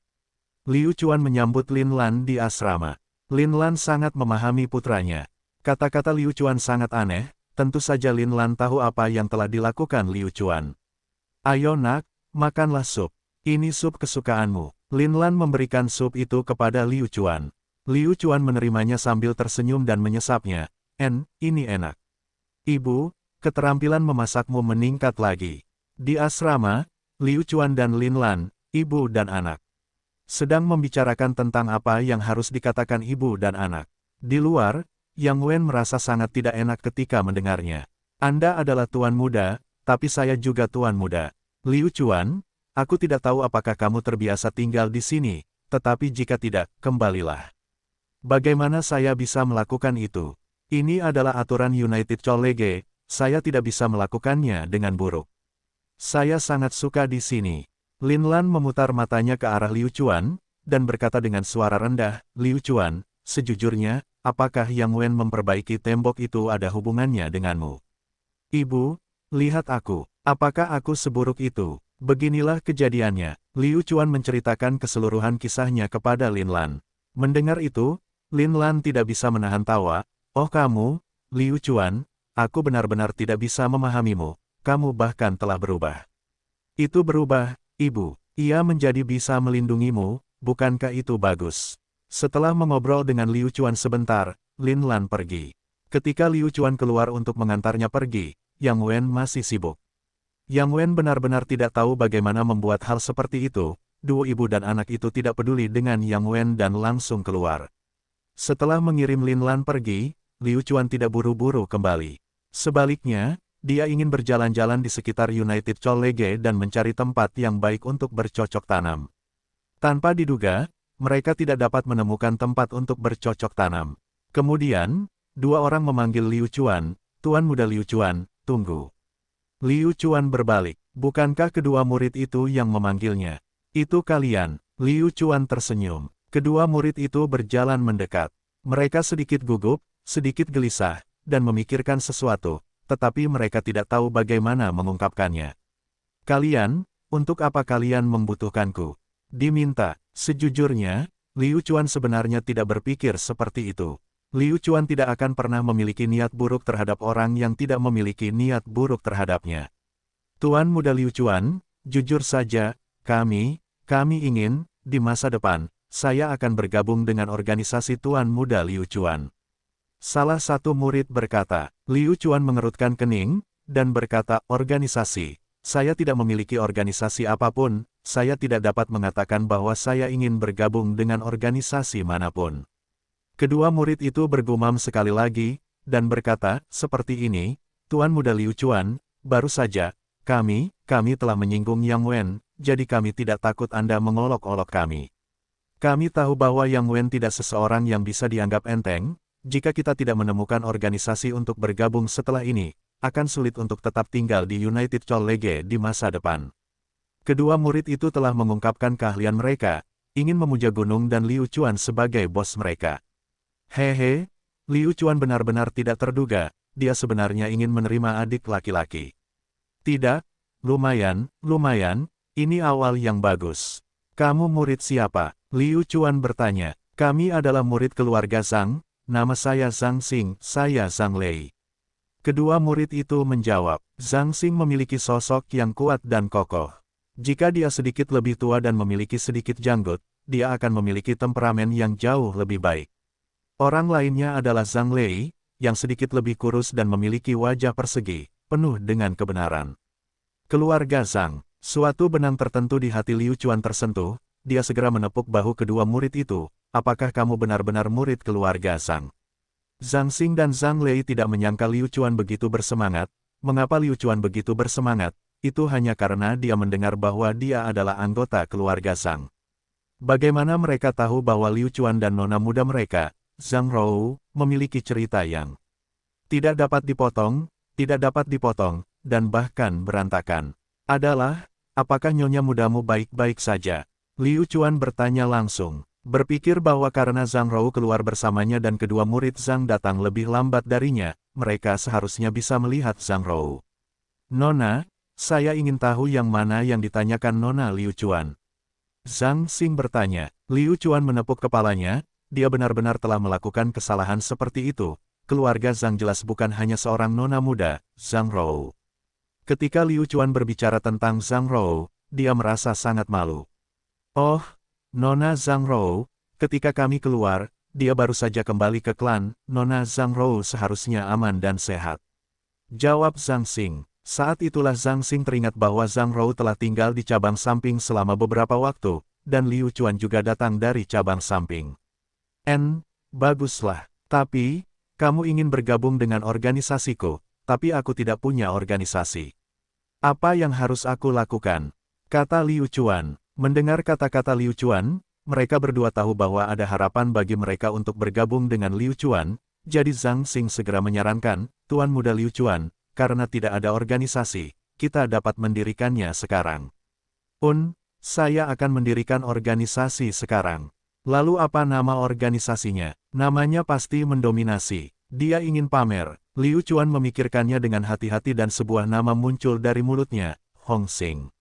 Speaker 1: Liu Chuan menyambut Lin Lan di asrama. Lin Lan sangat memahami putranya. Kata-kata Liu Chuan sangat aneh, tentu saja Lin Lan tahu apa yang telah dilakukan Liu Chuan. Ayo nak, makanlah sup. Ini sup kesukaanmu. Lin Lan memberikan sup itu kepada Liu Chuan. Liu Chuan menerimanya sambil tersenyum dan menyesapnya. Ini enak. Ibu, keterampilan memasakmu meningkat lagi. Di asrama, Liu Chuan dan Lin Lan, ibu dan anak, sedang membicarakan tentang apa yang harus dikatakan ibu dan anak. Di luar, Yang Wen merasa sangat tidak enak ketika mendengarnya. Anda adalah tuan muda, tapi saya juga tuan muda. Liu Chuan, aku tidak tahu apakah kamu terbiasa tinggal di sini, tetapi jika tidak, kembalilah. Bagaimana saya bisa melakukan itu? Ini adalah aturan United College, saya tidak bisa melakukannya dengan buruk. Saya sangat suka di sini. Lin Lan memutar matanya ke arah Liu Chuan, dan berkata dengan suara rendah, Liu Chuan, sejujurnya, apakah Yang Wen memperbaiki tembok itu ada hubungannya denganmu? Ibu, lihat aku, apakah aku seburuk itu? Beginilah kejadiannya. Liu Chuan menceritakan keseluruhan kisahnya kepada Lin Lan. Mendengar itu, Lin Lan tidak bisa menahan tawa. Oh kamu, Liu Chuan, aku benar-benar tidak bisa memahamimu. Kamu bahkan telah berubah. Itu berubah, Ibu. Ia menjadi bisa melindungimu, bukankah itu bagus? Setelah mengobrol dengan Liu Chuan sebentar, Lin Lan pergi. Ketika Liu Chuan keluar untuk mengantarnya pergi, Yang Wen masih sibuk. Yang Wen benar-benar tidak tahu bagaimana membuat hal seperti itu. Duo ibu dan anak itu tidak peduli dengan Yang Wen dan langsung keluar. Setelah mengirim Lin Lan pergi, Liu Chuan tidak buru-buru kembali. Sebaliknya, Dia ingin berjalan-jalan di sekitar United College dan mencari tempat yang baik untuk bercocok tanam. Tanpa diduga, mereka tidak dapat menemukan tempat untuk bercocok tanam. Kemudian, dua orang memanggil Liu Chuan, "Tuan muda Liu Chuan, tunggu." Liu Chuan berbalik. Bukankah kedua murid itu yang memanggilnya? Itu kalian. Liu Chuan tersenyum. Kedua murid itu berjalan mendekat. Mereka sedikit gugup, sedikit gelisah, dan memikirkan sesuatu, tetapi mereka tidak tahu bagaimana mengungkapkannya. "Kalian, untuk apa kalian membutuhkanku?" Diminta. Sejujurnya, Liu Chuan sebenarnya tidak berpikir seperti itu. Liu Chuan tidak akan pernah memiliki niat buruk terhadap orang yang tidak memiliki niat buruk terhadapnya. "Tuan muda Liu Chuan, jujur saja, kami ingin, di masa depan, saya akan bergabung dengan organisasi Tuan muda Liu Chuan." Salah satu murid berkata. Liu Chuan mengerutkan kening, dan berkata, "Organisasi. Saya tidak memiliki organisasi apapun, saya tidak dapat mengatakan bahwa saya ingin bergabung dengan organisasi manapun." Kedua murid itu bergumam sekali lagi, dan berkata, "Seperti ini, Tuan muda Liu Chuan, baru saja, kami telah menyinggung Yang Wen, jadi kami tidak takut Anda mengolok-olok kami. Kami tahu bahwa Yang Wen tidak seseorang yang bisa dianggap enteng, jika kita tidak menemukan organisasi untuk bergabung setelah ini, akan sulit untuk tetap tinggal di United College di masa depan." Kedua murid itu telah mengungkapkan keahlian mereka, ingin memuja gunung dan Liu Chuan sebagai bos mereka. Hehe, Liu Chuan benar-benar tidak terduga, dia sebenarnya ingin menerima adik laki-laki. "Tidak, lumayan, ini awal yang bagus. Kamu murid siapa?" Liu Chuan bertanya. "Kami adalah murid keluarga Zhang, nama saya Zhang Xing, saya Zhang Lei." Kedua murid itu menjawab. Zhang Xing memiliki sosok yang kuat dan kokoh. Jika dia sedikit lebih tua dan memiliki sedikit janggut, dia akan memiliki temperamen yang jauh lebih baik. Orang lainnya adalah Zhang Lei, yang sedikit lebih kurus dan memiliki wajah persegi, penuh dengan kebenaran. Keluarga Zhang. Suatu benang tertentu di hati Liu Chuan tersentuh, dia segera menepuk bahu kedua murid itu. "Apakah kamu benar-benar murid keluarga Zhang?" Zhang Xing dan Zhang Lei tidak menyangka Liu Chuan begitu bersemangat. Mengapa Liu Chuan begitu bersemangat? Itu hanya karena dia mendengar bahwa dia adalah anggota keluarga Zhang. Bagaimana mereka tahu bahwa Liu Chuan dan nona muda mereka, Zhang Rou, memiliki cerita yang tidak dapat dipotong, dan bahkan berantakan? Apakah nyonya mudamu baik-baik saja?" Liu Chuan bertanya langsung. Berpikir bahwa karena Zhang Rou keluar bersamanya dan kedua murid Zhang datang lebih lambat darinya, mereka seharusnya bisa melihat Zhang Rou. "Nona, saya ingin tahu yang mana yang ditanyakan Nona Liu Chuan." Zhang Xing bertanya. Liu Chuan menepuk kepalanya, dia benar-benar telah melakukan kesalahan seperti itu. Keluarga Zhang jelas bukan hanya seorang nona muda, Zhang Rou. Ketika Liu Chuan berbicara tentang Zhang Rou, dia merasa sangat malu. "Oh, Nona Zhang Rou, ketika kami keluar, dia baru saja kembali ke klan, Nona Zhang Rou seharusnya aman dan sehat." Jawab Zhang Xing. Saat itulah Zhang Xing teringat bahwa Zhang Rou telah tinggal di cabang samping selama beberapa waktu, dan Liu Chuan juga datang dari cabang samping. Baguslah. Tapi, kamu ingin bergabung dengan organisasiku, tapi aku tidak punya organisasi. Apa yang harus aku lakukan? Kata Liu Chuan. Mendengar kata-kata Liu Chuan, mereka berdua tahu bahwa ada harapan bagi mereka untuk bergabung dengan Liu Chuan, jadi Zhang Xing segera menyarankan, "Tuan muda Liu Chuan, karena tidak ada organisasi, kita dapat mendirikannya sekarang." Saya akan mendirikan organisasi sekarang." Lalu apa nama organisasinya? Namanya pasti mendominasi. Dia ingin pamer. Liu Chuan memikirkannya dengan hati-hati dan sebuah nama muncul dari mulutnya, Hong Xing.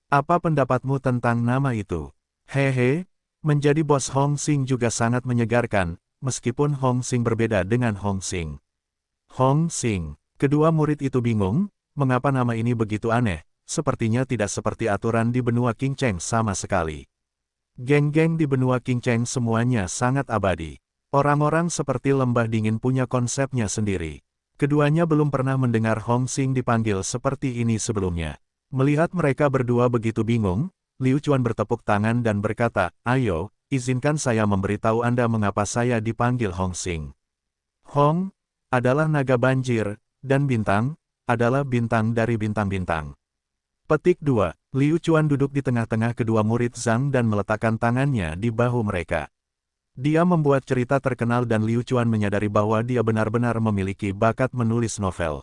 Speaker 1: "Apa pendapatmu tentang nama itu?" Hehe, menjadi bos Hong Xing juga sangat menyegarkan, meskipun Hong Xing berbeda dengan Hong Xing. Hong Xing. Kedua murid itu bingung, mengapa nama ini begitu aneh, sepertinya tidak seperti aturan di benua Qingcheng sama sekali. Geng-geng di benua Qingcheng semuanya sangat abadi. Orang-orang seperti lembah dingin punya konsepnya sendiri. Keduanya belum pernah mendengar Hong Xing dipanggil seperti ini sebelumnya. Melihat mereka berdua begitu bingung, Liu Chuan bertepuk tangan dan berkata, "Ayo, izinkan saya memberitahu Anda mengapa saya dipanggil Hong Xing. Hong adalah naga banjir, dan bintang adalah bintang dari bintang-bintang. Petik 2. Liu Chuan duduk di tengah-tengah kedua murid Zhang dan meletakkan tangannya di bahu mereka. Dia membuat cerita terkenal dan Liu Chuan menyadari bahwa dia benar-benar memiliki bakat menulis novel.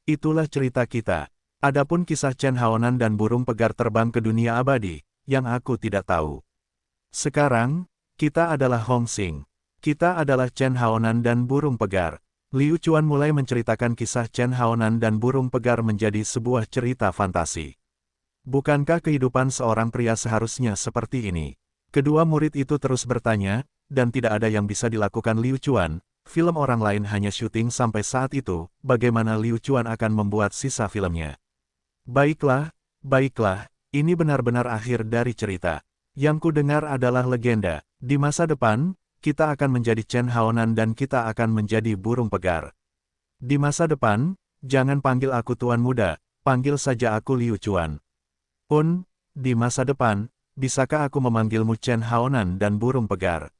Speaker 1: Itulah cerita kita. Adapun kisah Chen Haonan dan burung pegar terbang ke dunia abadi, yang aku tidak tahu. Sekarang, kita adalah Hong Xing. Kita adalah Chen Haonan dan burung pegar. Liu Chuan mulai menceritakan kisah Chen Haonan dan burung pegar menjadi sebuah cerita fantasi. Bukankah kehidupan seorang pria seharusnya seperti ini? Kedua murid itu terus bertanya, dan tidak ada yang bisa dilakukan Liu Chuan. Film orang lain hanya syuting sampai saat itu, bagaimana Liu Chuan akan membuat sisa filmnya? Baiklah, ini benar-benar akhir dari cerita. Yang ku dengar adalah legenda. Di masa depan, kita akan menjadi Chen Haonan dan kita akan menjadi burung pegar. Di masa depan, jangan panggil aku Tuan Muda, panggil saja aku Liu Chuan. Di masa depan, bisakah aku memanggilmu Chen Haonan dan burung pegar?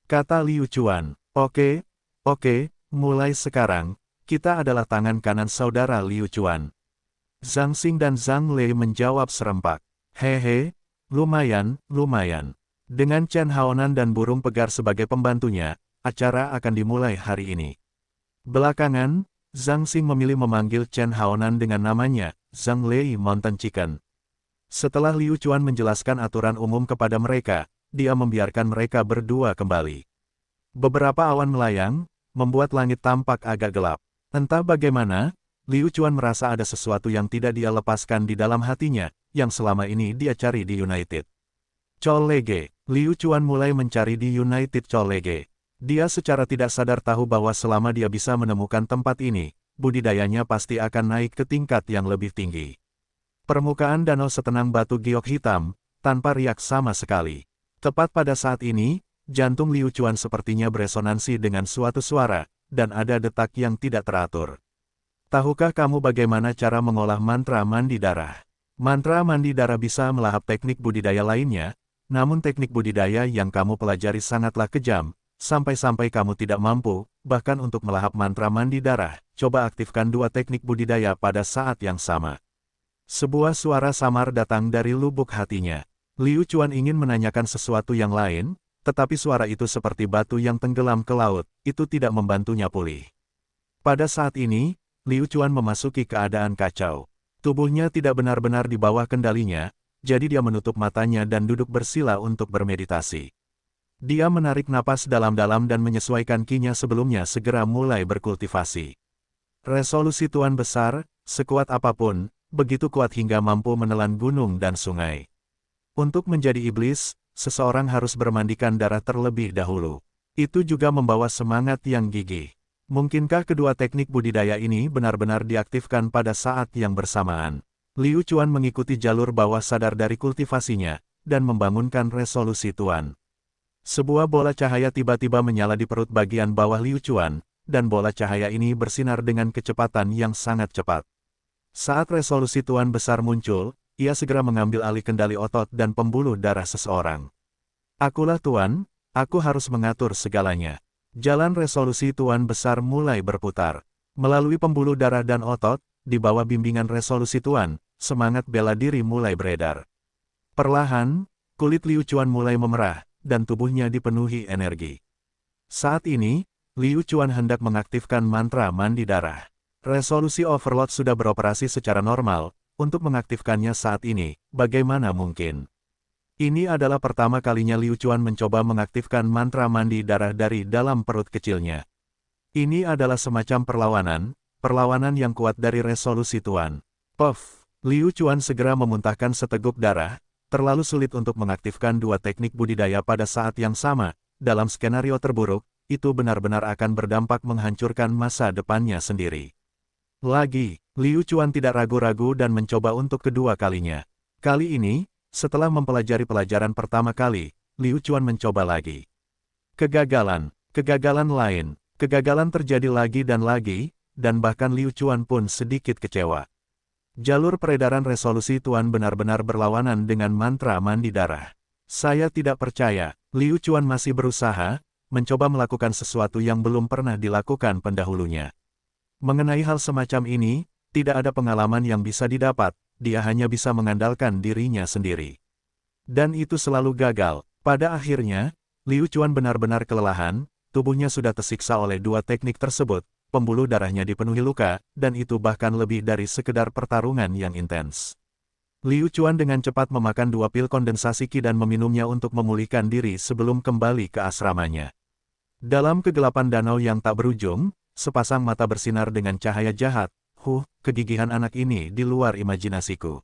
Speaker 1: Kata Liu Chuan. Oke, mulai sekarang, kita adalah tangan kanan saudara Liu Chuan. Zhang Xing dan Zhang Lei menjawab serempak. Hehe, lumayan. Dengan Chen Haonan dan burung pegar sebagai pembantunya, acara akan dimulai hari ini. Belakangan, Zhang Xing memilih memanggil Chen Haonan dengan namanya, Zhang Lei Mountain Chicken. Setelah Liu Chuan menjelaskan aturan umum kepada mereka, dia membiarkan mereka berdua kembali. Beberapa awan melayang, membuat langit tampak agak gelap. Entah bagaimana, Liu Chuan merasa ada sesuatu yang tidak dia lepaskan di dalam hatinya, yang selama ini dia cari di United College. Liu Chuan mulai mencari di United College. Dia secara tidak sadar tahu bahwa selama dia bisa menemukan tempat ini, budidayanya pasti akan naik ke tingkat yang lebih tinggi. Permukaan danau setenang batu giok hitam, tanpa riak sama sekali. Tepat pada saat ini, jantung Liu Chuan sepertinya beresonansi dengan suatu suara, dan ada detak yang tidak teratur. Tahukah kamu bagaimana cara mengolah mantra mandi darah? Mantra mandi darah bisa melahap teknik budidaya lainnya, namun teknik budidaya yang kamu pelajari sangatlah kejam, sampai-sampai kamu tidak mampu, bahkan untuk melahap mantra mandi darah. Coba aktifkan dua teknik budidaya pada saat yang sama. Sebuah suara samar datang dari lubuk hatinya. Liu Chuan ingin menanyakan sesuatu yang lain, tetapi suara itu seperti batu yang tenggelam ke laut, itu tidak membantunya pulih. Pada saat ini, Liu Chuan memasuki keadaan kacau. Tubuhnya tidak benar-benar di bawah kendalinya, jadi dia menutup matanya dan duduk bersila untuk bermeditasi. Dia menarik napas dalam-dalam dan menyesuaikan kinya sebelumnya segera mulai berkultivasi. Resolusi Tuan besar, sekuat apapun, begitu kuat hingga mampu menelan gunung dan sungai. Untuk menjadi iblis, seseorang harus bermandikan darah terlebih dahulu. Itu juga membawa semangat yang gigih. Mungkinkah kedua teknik budidaya ini benar-benar diaktifkan pada saat yang bersamaan? Liu Chuan mengikuti jalur bawah sadar dari kultivasinya, dan membangunkan resolusi Tuan. Sebuah bola cahaya tiba-tiba menyala di perut bagian bawah Liu Chuan, dan bola cahaya ini bersinar dengan kecepatan yang sangat cepat. Saat resolusi Tuan besar muncul, ia segera mengambil alih kendali otot dan pembuluh darah seseorang. Akulah Tuan, aku harus mengatur segalanya. Jalan resolusi Tuan besar mulai berputar. Melalui pembuluh darah dan otot, di bawah bimbingan resolusi Tuan, semangat bela diri mulai beredar. Perlahan, kulit Liu Chuan mulai memerah, dan tubuhnya dipenuhi energi. Saat ini, Liu Chuan hendak mengaktifkan mantra mandi darah. Resolusi Overload sudah beroperasi secara normal, untuk mengaktifkannya saat ini, bagaimana mungkin? Ini adalah pertama kalinya Liu Chuan mencoba mengaktifkan mantra mandi darah dari dalam perut kecilnya. Ini adalah semacam perlawanan yang kuat dari resolusi Tuan. Puff! Liu Chuan segera memuntahkan seteguk darah, terlalu sulit untuk mengaktifkan dua teknik budidaya pada saat yang sama. Dalam skenario terburuk, itu benar-benar akan berdampak menghancurkan masa depannya sendiri. Lagi, Liu Chuan tidak ragu-ragu dan mencoba untuk kedua kalinya. Kali ini, setelah mempelajari pelajaran pertama kali, Liu Chuan mencoba lagi. Kegagalan lain, kegagalan terjadi lagi, dan bahkan Liu Chuan pun sedikit kecewa. Jalur peredaran resolusi Tuan benar-benar berlawanan dengan mantra mandi darah. Saya tidak percaya, Liu Chuan masih berusaha, mencoba melakukan sesuatu yang belum pernah dilakukan pendahulunya. Mengenai hal semacam ini, tidak ada pengalaman yang bisa didapat, dia hanya bisa mengandalkan dirinya sendiri. Dan itu selalu gagal. Pada akhirnya, Liu Chuan benar-benar kelelahan, tubuhnya sudah tersiksa oleh dua teknik tersebut, pembuluh darahnya dipenuhi luka, dan itu bahkan lebih dari sekedar pertarungan yang intens. Liu Chuan dengan cepat memakan dua pil kondensasi Qi dan meminumnya untuk memulihkan diri sebelum kembali ke asramanya. Dalam kegelapan danau yang tak berujung, sepasang mata bersinar dengan cahaya jahat. Kegigihan anak ini di luar imajinasiku.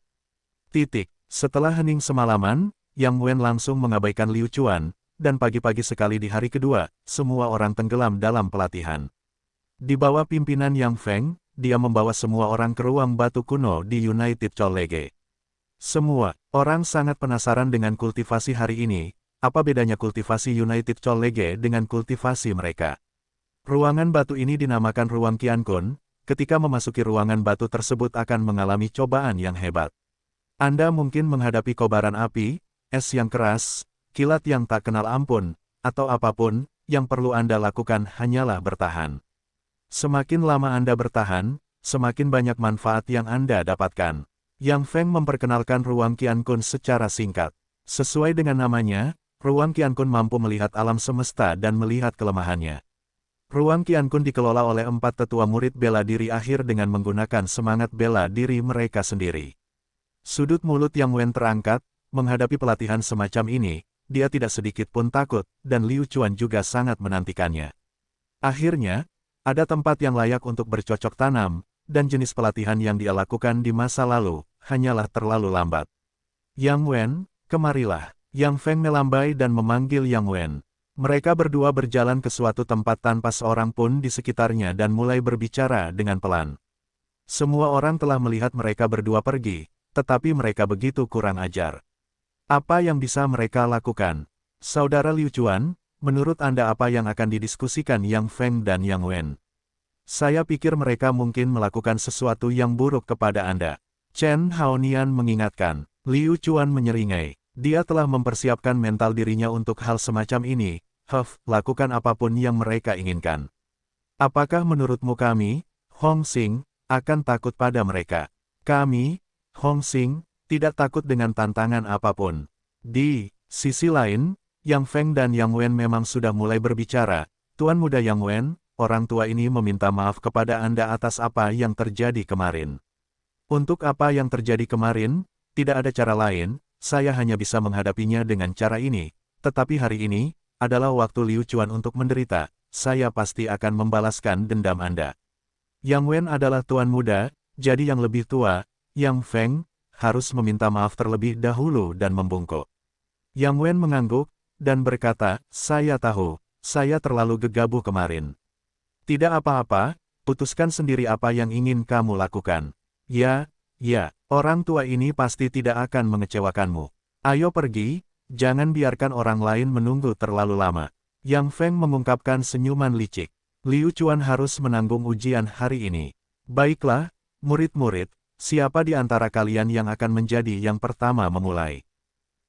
Speaker 1: Setelah hening semalaman, Yang Wen langsung mengabaikan Liu Chuan, dan pagi-pagi sekali di hari kedua, semua orang tenggelam dalam pelatihan. Di bawah pimpinan Yang Feng, dia membawa semua orang ke ruang batu kuno di United College. Semua orang sangat penasaran dengan kultivasi hari ini. Apa bedanya kultivasi United College dengan kultivasi mereka? Ruangan batu ini dinamakan Ruang Qiankun. Ketika memasuki ruangan batu tersebut akan mengalami cobaan yang hebat. Anda mungkin menghadapi kobaran api, es yang keras, kilat yang tak kenal ampun, atau apapun, yang perlu Anda lakukan hanyalah bertahan. Semakin lama Anda bertahan, semakin banyak manfaat yang Anda dapatkan. Yang Feng memperkenalkan Ruang Qiankun secara singkat. Sesuai dengan namanya, Ruang Qiankun mampu melihat alam semesta dan melihat kelemahannya. Ruang Qiankun dikelola oleh 4 tetua murid bela diri akhir dengan menggunakan semangat bela diri mereka sendiri. Sudut mulut Yang Wen terangkat, menghadapi pelatihan semacam ini, dia tidak sedikit pun takut, dan Liu Chuan juga sangat menantikannya. Akhirnya, ada tempat yang layak untuk bercocok tanam, dan jenis pelatihan yang dia lakukan di masa lalu, hanyalah terlalu lambat. Yang Wen, kemarilah. Yang Feng melambai dan memanggil Yang Wen. Mereka berdua berjalan ke suatu tempat tanpa seorang pun di sekitarnya dan mulai berbicara dengan pelan. Semua orang telah melihat mereka berdua pergi, tetapi mereka begitu kurang ajar. Apa yang bisa mereka lakukan? Saudara Liu Chuan, menurut Anda apa yang akan didiskusikan Yang Feng dan Yang Wen? Saya pikir mereka mungkin melakukan sesuatu yang buruk kepada Anda. Chen Haonian mengingatkan. Liu Chuan menyeringai. Dia telah mempersiapkan mental dirinya untuk hal semacam ini. Lakukan apapun yang mereka inginkan. Apakah menurutmu kami, Hong Xing, akan takut pada mereka? Kami, Hong Xing, tidak takut dengan tantangan apapun. Di sisi lain, Yang Feng dan Yang Wen memang sudah mulai berbicara. Tuan Muda Yang Wen, orang tua ini meminta maaf kepada Anda atas apa yang terjadi kemarin. Untuk apa yang terjadi kemarin, tidak ada cara lain. Saya hanya bisa menghadapinya dengan cara ini, tetapi hari ini, adalah waktu Liu Chuan untuk menderita, saya pasti akan membalaskan dendam Anda. Yang Wen adalah tuan muda, jadi yang lebih tua, Yang Feng, harus meminta maaf terlebih dahulu dan membungkuk. Yang Wen mengangguk, dan berkata, saya tahu, saya terlalu gegabah kemarin. Tidak apa-apa, putuskan sendiri apa yang ingin kamu lakukan. Ya, orang tua ini pasti tidak akan mengecewakanmu. Ayo pergi, jangan biarkan orang lain menunggu terlalu lama. Yang Feng mengungkapkan senyuman licik. Liu Chuan harus menanggung ujian hari ini. Baiklah, murid-murid, siapa di antara kalian yang akan menjadi yang pertama memulai?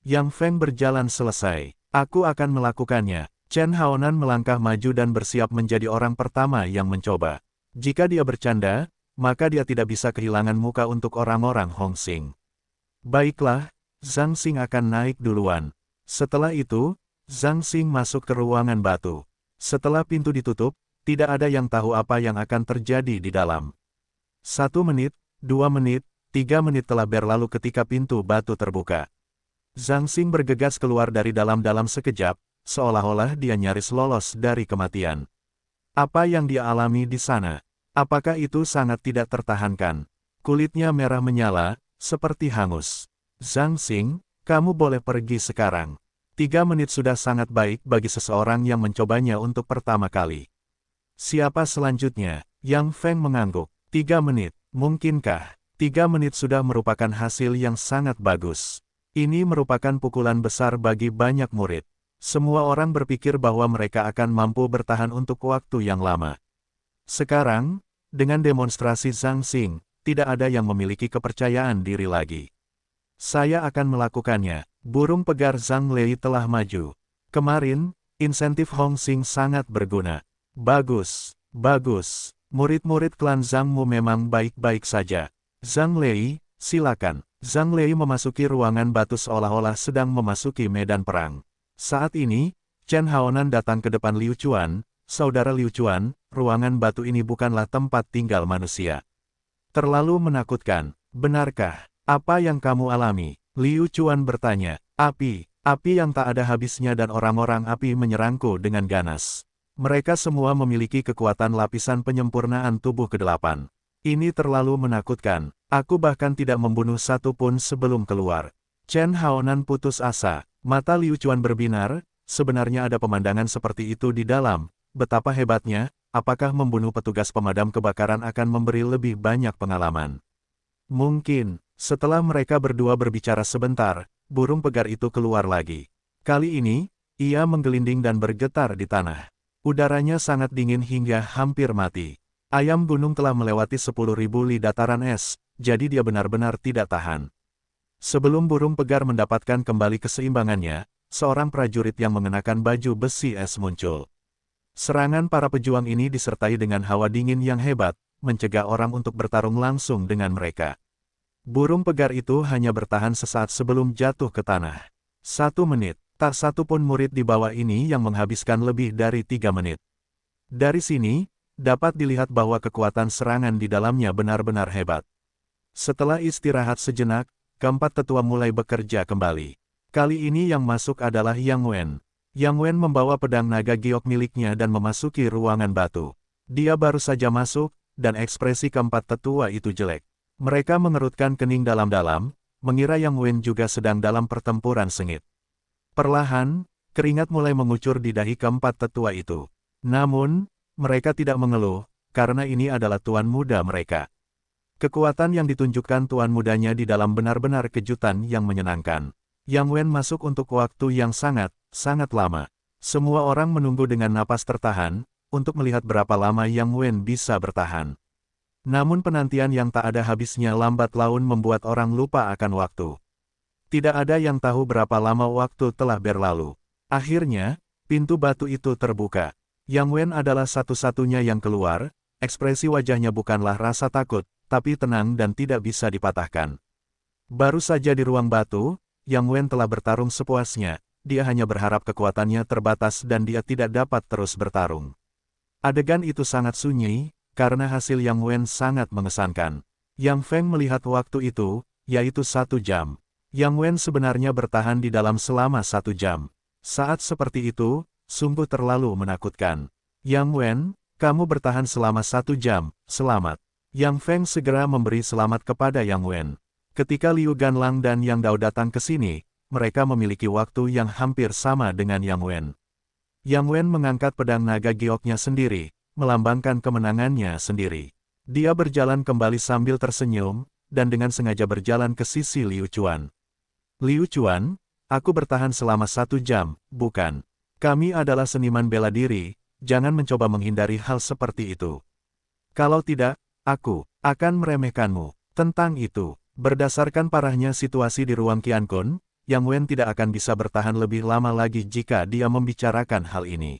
Speaker 1: Yang Feng berjalan selesai. Aku akan melakukannya. Chen Haonan melangkah maju dan bersiap menjadi orang pertama yang mencoba. Jika dia bercanda, maka dia tidak bisa kehilangan muka untuk orang-orang Hong Xing. Baiklah, Zhang Xing akan naik duluan. Setelah itu, Zhang Xing masuk ke ruangan batu. Setelah pintu ditutup, tidak ada yang tahu apa yang akan terjadi di dalam. 1 menit, 2 menit, 3 menit telah berlalu ketika pintu batu terbuka. Zhang Xing bergegas keluar dari dalam sekejap, seolah-olah dia nyaris lolos dari kematian. Apa yang dia alami di sana? Apakah itu sangat tidak tertahankan? Kulitnya merah menyala, seperti hangus. Zhang Xing, kamu boleh pergi sekarang. 3 menit sudah sangat baik bagi seseorang yang mencobanya untuk pertama kali. Siapa selanjutnya? Yang Feng mengangguk. 3 menit, mungkinkah? 3 menit sudah merupakan hasil yang sangat bagus. Ini merupakan pukulan besar bagi banyak murid. Semua orang berpikir bahwa mereka akan mampu bertahan untuk waktu yang lama. Sekarang, dengan demonstrasi Zhang Xing, tidak ada yang memiliki kepercayaan diri lagi. Saya akan melakukannya. Burung pegar Zhang Lei telah maju. Kemarin, insentif Hong Xing sangat berguna. Bagus. Murid-murid klan Zhangmu memang baik-baik saja. Zhang Lei, silakan. Zhang Lei memasuki ruangan batu seolah-olah sedang memasuki medan perang. Saat ini, Chen Haonan datang ke depan Liu Chuan. Saudara Liu Chuan, ruangan batu ini bukanlah tempat tinggal manusia. Terlalu menakutkan, benarkah? Apa yang kamu alami? Liu Chuan bertanya. Api yang tak ada habisnya dan orang-orang api menyerangku dengan ganas. Mereka semua memiliki kekuatan lapisan penyempurnaan tubuh ke-8. Ini terlalu menakutkan, aku bahkan tidak membunuh satu pun sebelum keluar. Chen Haonan putus asa, mata Liu Chuan berbinar, sebenarnya ada pemandangan seperti itu di dalam, betapa hebatnya, apakah membunuh petugas pemadam kebakaran akan memberi lebih banyak pengalaman. Mungkin, setelah mereka berdua berbicara sebentar, burung pegar itu keluar lagi. Kali ini, ia menggelinding dan bergetar di tanah. Udaranya sangat dingin hingga hampir mati. Ayam gunung telah melewati 10.000 li dataran es, jadi dia benar-benar tidak tahan. Sebelum burung pegar mendapatkan kembali keseimbangannya, seorang prajurit yang mengenakan baju besi es muncul. Serangan para pejuang ini disertai dengan hawa dingin yang hebat, mencegah orang untuk bertarung langsung dengan mereka. Burung pegar itu hanya bertahan sesaat sebelum jatuh ke tanah. 1 menit. Tak satu pun murid di bawah ini yang menghabiskan lebih dari 3 menit. Dari sini, dapat dilihat bahwa kekuatan serangan di dalamnya benar-benar hebat. Setelah istirahat sejenak, keempat tetua mulai bekerja kembali. Kali ini yang masuk adalah Yang Wen. Yang Wen membawa pedang naga giok miliknya dan memasuki ruangan batu. Dia baru saja masuk, dan ekspresi keempat tetua itu jelek. Mereka mengerutkan kening dalam-dalam, mengira Yang Wen juga sedang dalam pertempuran sengit. Perlahan, keringat mulai mengucur di dahi keempat tetua itu. Namun, mereka tidak mengeluh, karena ini adalah tuan muda mereka. Kekuatan yang ditunjukkan tuan mudanya di dalam benar-benar kejutan yang menyenangkan. Yang Wen masuk untuk waktu yang sangat lama. Semua orang menunggu dengan napas tertahan, untuk melihat berapa lama Yang Wen bisa bertahan. Namun penantian yang tak ada habisnya lambat laun membuat orang lupa akan waktu. Tidak ada yang tahu berapa lama waktu telah berlalu. Akhirnya, pintu batu itu terbuka. Yang Wen adalah satu-satunya yang keluar, ekspresi wajahnya bukanlah rasa takut, tapi tenang dan tidak bisa dipatahkan. Baru saja di ruang batu, Yang Wen telah bertarung sepuasnya, dia hanya berharap kekuatannya terbatas dan dia tidak dapat terus bertarung. Adegan itu sangat sunyi, karena hasil Yang Wen sangat mengesankan. Yang Feng melihat waktu itu, yaitu 1 jam. Yang Wen sebenarnya bertahan di dalam selama 1 jam. Saat seperti itu, sungguh terlalu menakutkan. Yang Wen, kamu bertahan selama 1 jam, selamat. Yang Feng segera memberi selamat kepada Yang Wen. Ketika Liu Ganlang dan Yang Dao datang ke sini, mereka memiliki waktu yang hampir sama dengan Yang Wen. Yang Wen mengangkat pedang naga gioknya sendiri, melambangkan kemenangannya sendiri. Dia berjalan kembali sambil tersenyum, dan dengan sengaja berjalan ke sisi Liu Chuan. Liu Chuan, aku bertahan selama 1 jam, bukan? Kami adalah seniman bela diri, jangan mencoba menghindari hal seperti itu. Kalau tidak, aku akan meremehkanmu. Tentang itu, berdasarkan parahnya situasi di ruang Qiankun, Yang Wen tidak akan bisa bertahan lebih lama lagi jika dia membicarakan hal ini.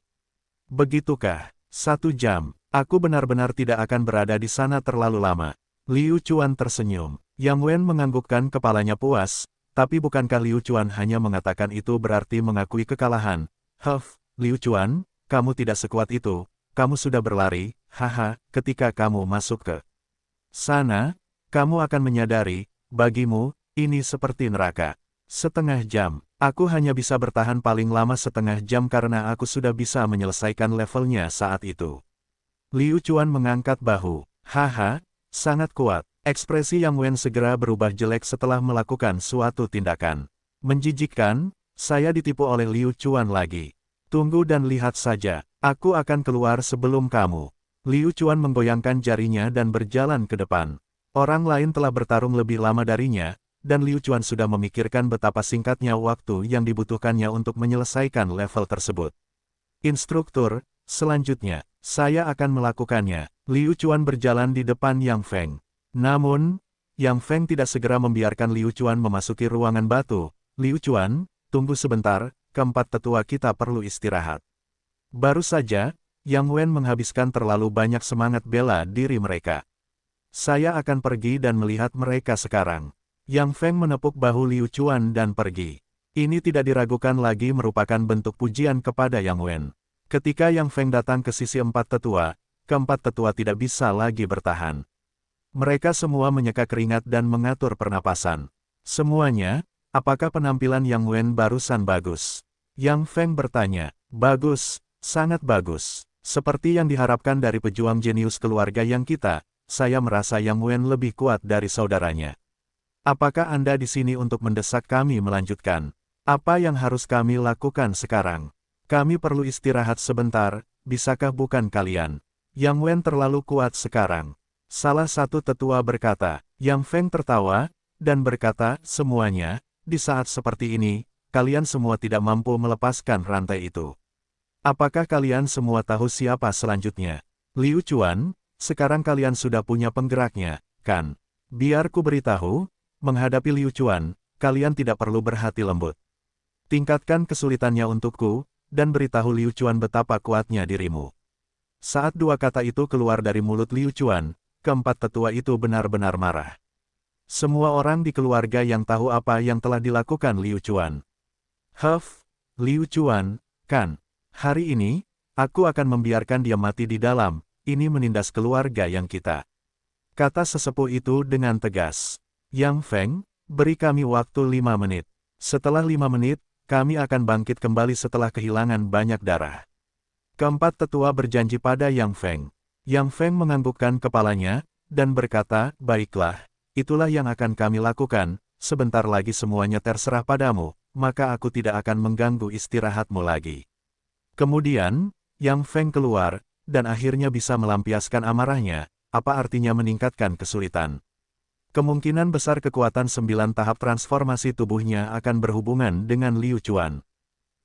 Speaker 1: Begitukah? 1 jam, aku benar-benar tidak akan berada di sana terlalu lama. Liu Chuan tersenyum. Yang Wen menganggukkan kepalanya puas. Tapi bukankah Liu Chuan hanya mengatakan itu berarti mengakui kekalahan? Liu Chuan, kamu tidak sekuat itu, kamu sudah berlari, haha, ketika kamu masuk ke sana, kamu akan menyadari, bagimu, ini seperti neraka. 1/2 jam, aku hanya bisa bertahan paling lama 1/2 jam karena aku sudah bisa menyelesaikan levelnya saat itu. Liu Chuan mengangkat bahu, haha, sangat kuat. Ekspresi Yang Wen segera berubah jelek setelah melakukan suatu tindakan. Menjijikkan, saya ditipu oleh Liu Chuan lagi. Tunggu dan lihat saja, aku akan keluar sebelum kamu. Liu Chuan menggoyangkan jarinya dan berjalan ke depan. Orang lain telah bertarung lebih lama darinya, dan Liu Chuan sudah memikirkan betapa singkatnya waktu yang dibutuhkannya untuk menyelesaikan level tersebut. Instruktur, selanjutnya, saya akan melakukannya. Liu Chuan berjalan di depan Yang Feng. Namun, Yang Feng tidak segera membiarkan Liu Chuan memasuki ruangan batu. Liu Chuan, tunggu sebentar, keempat tetua kita perlu istirahat. Baru saja, Yang Wen menghabiskan terlalu banyak semangat bela diri mereka. Saya akan pergi dan melihat mereka sekarang. Yang Feng menepuk bahu Liu Chuan dan pergi. Ini tidak diragukan lagi merupakan bentuk pujian kepada Yang Wen. Ketika Yang Feng datang ke sisi empat tetua, keempat tetua tidak bisa lagi bertahan. Mereka semua menyeka keringat dan mengatur pernapasan. Semuanya, apakah penampilan Yang Wen barusan bagus? Yang Feng bertanya. Bagus, sangat bagus. Seperti yang diharapkan dari pejuang jenius keluarga yang kita, saya merasa Yang Wen lebih kuat dari saudaranya. Apakah Anda di sini untuk mendesak kami melanjutkan? Apa yang harus kami lakukan sekarang? Kami perlu istirahat sebentar, bisakah bukan kalian? Yang Wen terlalu kuat sekarang. Salah satu tetua berkata. Yang Feng tertawa, dan berkata, semuanya, di saat seperti ini, kalian semua tidak mampu melepaskan rantai itu. Apakah kalian semua tahu siapa selanjutnya? Liu Chuan, sekarang kalian sudah punya penggeraknya, kan? Biar ku beritahu, menghadapi Liu Chuan, kalian tidak perlu berhati lembut. Tingkatkan kesulitannya untukku, dan beritahu Liu Chuan betapa kuatnya dirimu. Saat dua kata itu keluar dari mulut Liu Chuan, keempat tetua itu benar-benar marah. Semua orang di keluarga yang tahu apa yang telah dilakukan Liu Chuan. Liu Chuan, kan? Hari ini, aku akan membiarkan dia mati di dalam, ini menindas keluarga yang kita. Kata sesepuh itu dengan tegas. Yang Feng, beri kami waktu 5 menit. Setelah 5 menit, kami akan bangkit kembali setelah kehilangan banyak darah. Keempat tetua berjanji pada Yang Feng. Yang Feng menganggukkan kepalanya, dan berkata, baiklah, itulah yang akan kami lakukan, sebentar lagi semuanya terserah padamu, maka aku tidak akan mengganggu istirahatmu lagi. Kemudian, Yang Feng keluar, dan akhirnya bisa melampiaskan amarahnya, apa artinya meningkatkan kesulitan. Kemungkinan besar kekuatan 9 tahap transformasi tubuhnya akan berhubungan dengan Liu Chuan.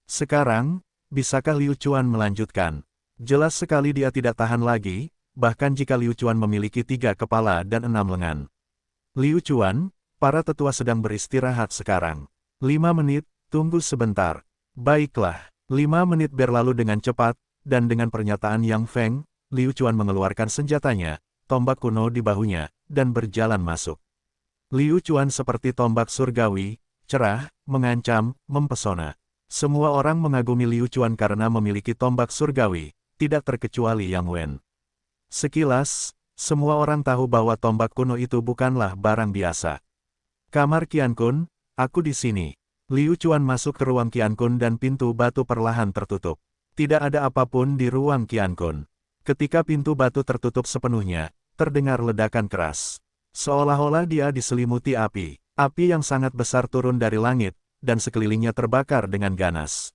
Speaker 1: Sekarang, bisakah Liu Chuan melanjutkan? Jelas sekali dia tidak tahan lagi, bahkan jika Liu Chuan memiliki 3 kepala dan 6 lengan. Liu Chuan, para tetua sedang beristirahat sekarang. 5 menit, tunggu sebentar. Baiklah. 5 menit berlalu dengan cepat, dan dengan pernyataan Yang Feng, Liu Chuan mengeluarkan senjatanya, tombak kuno di bahunya, dan berjalan masuk. Liu Chuan seperti tombak surgawi, cerah, mengancam, mempesona. Semua orang mengagumi Liu Chuan karena memiliki tombak surgawi, tidak terkecuali Yang Wen. Sekilas, semua orang tahu bahwa tombak kuno itu bukanlah barang biasa. Kamar Qian Kun, aku di sini. Liu Chuan masuk ke ruang Qian Kun dan pintu batu perlahan tertutup. Tidak ada apapun di ruang Qian Kun. Ketika pintu batu tertutup sepenuhnya, terdengar ledakan keras. Seolah-olah dia diselimuti api. Api yang sangat besar turun dari langit, dan sekelilingnya terbakar dengan ganas.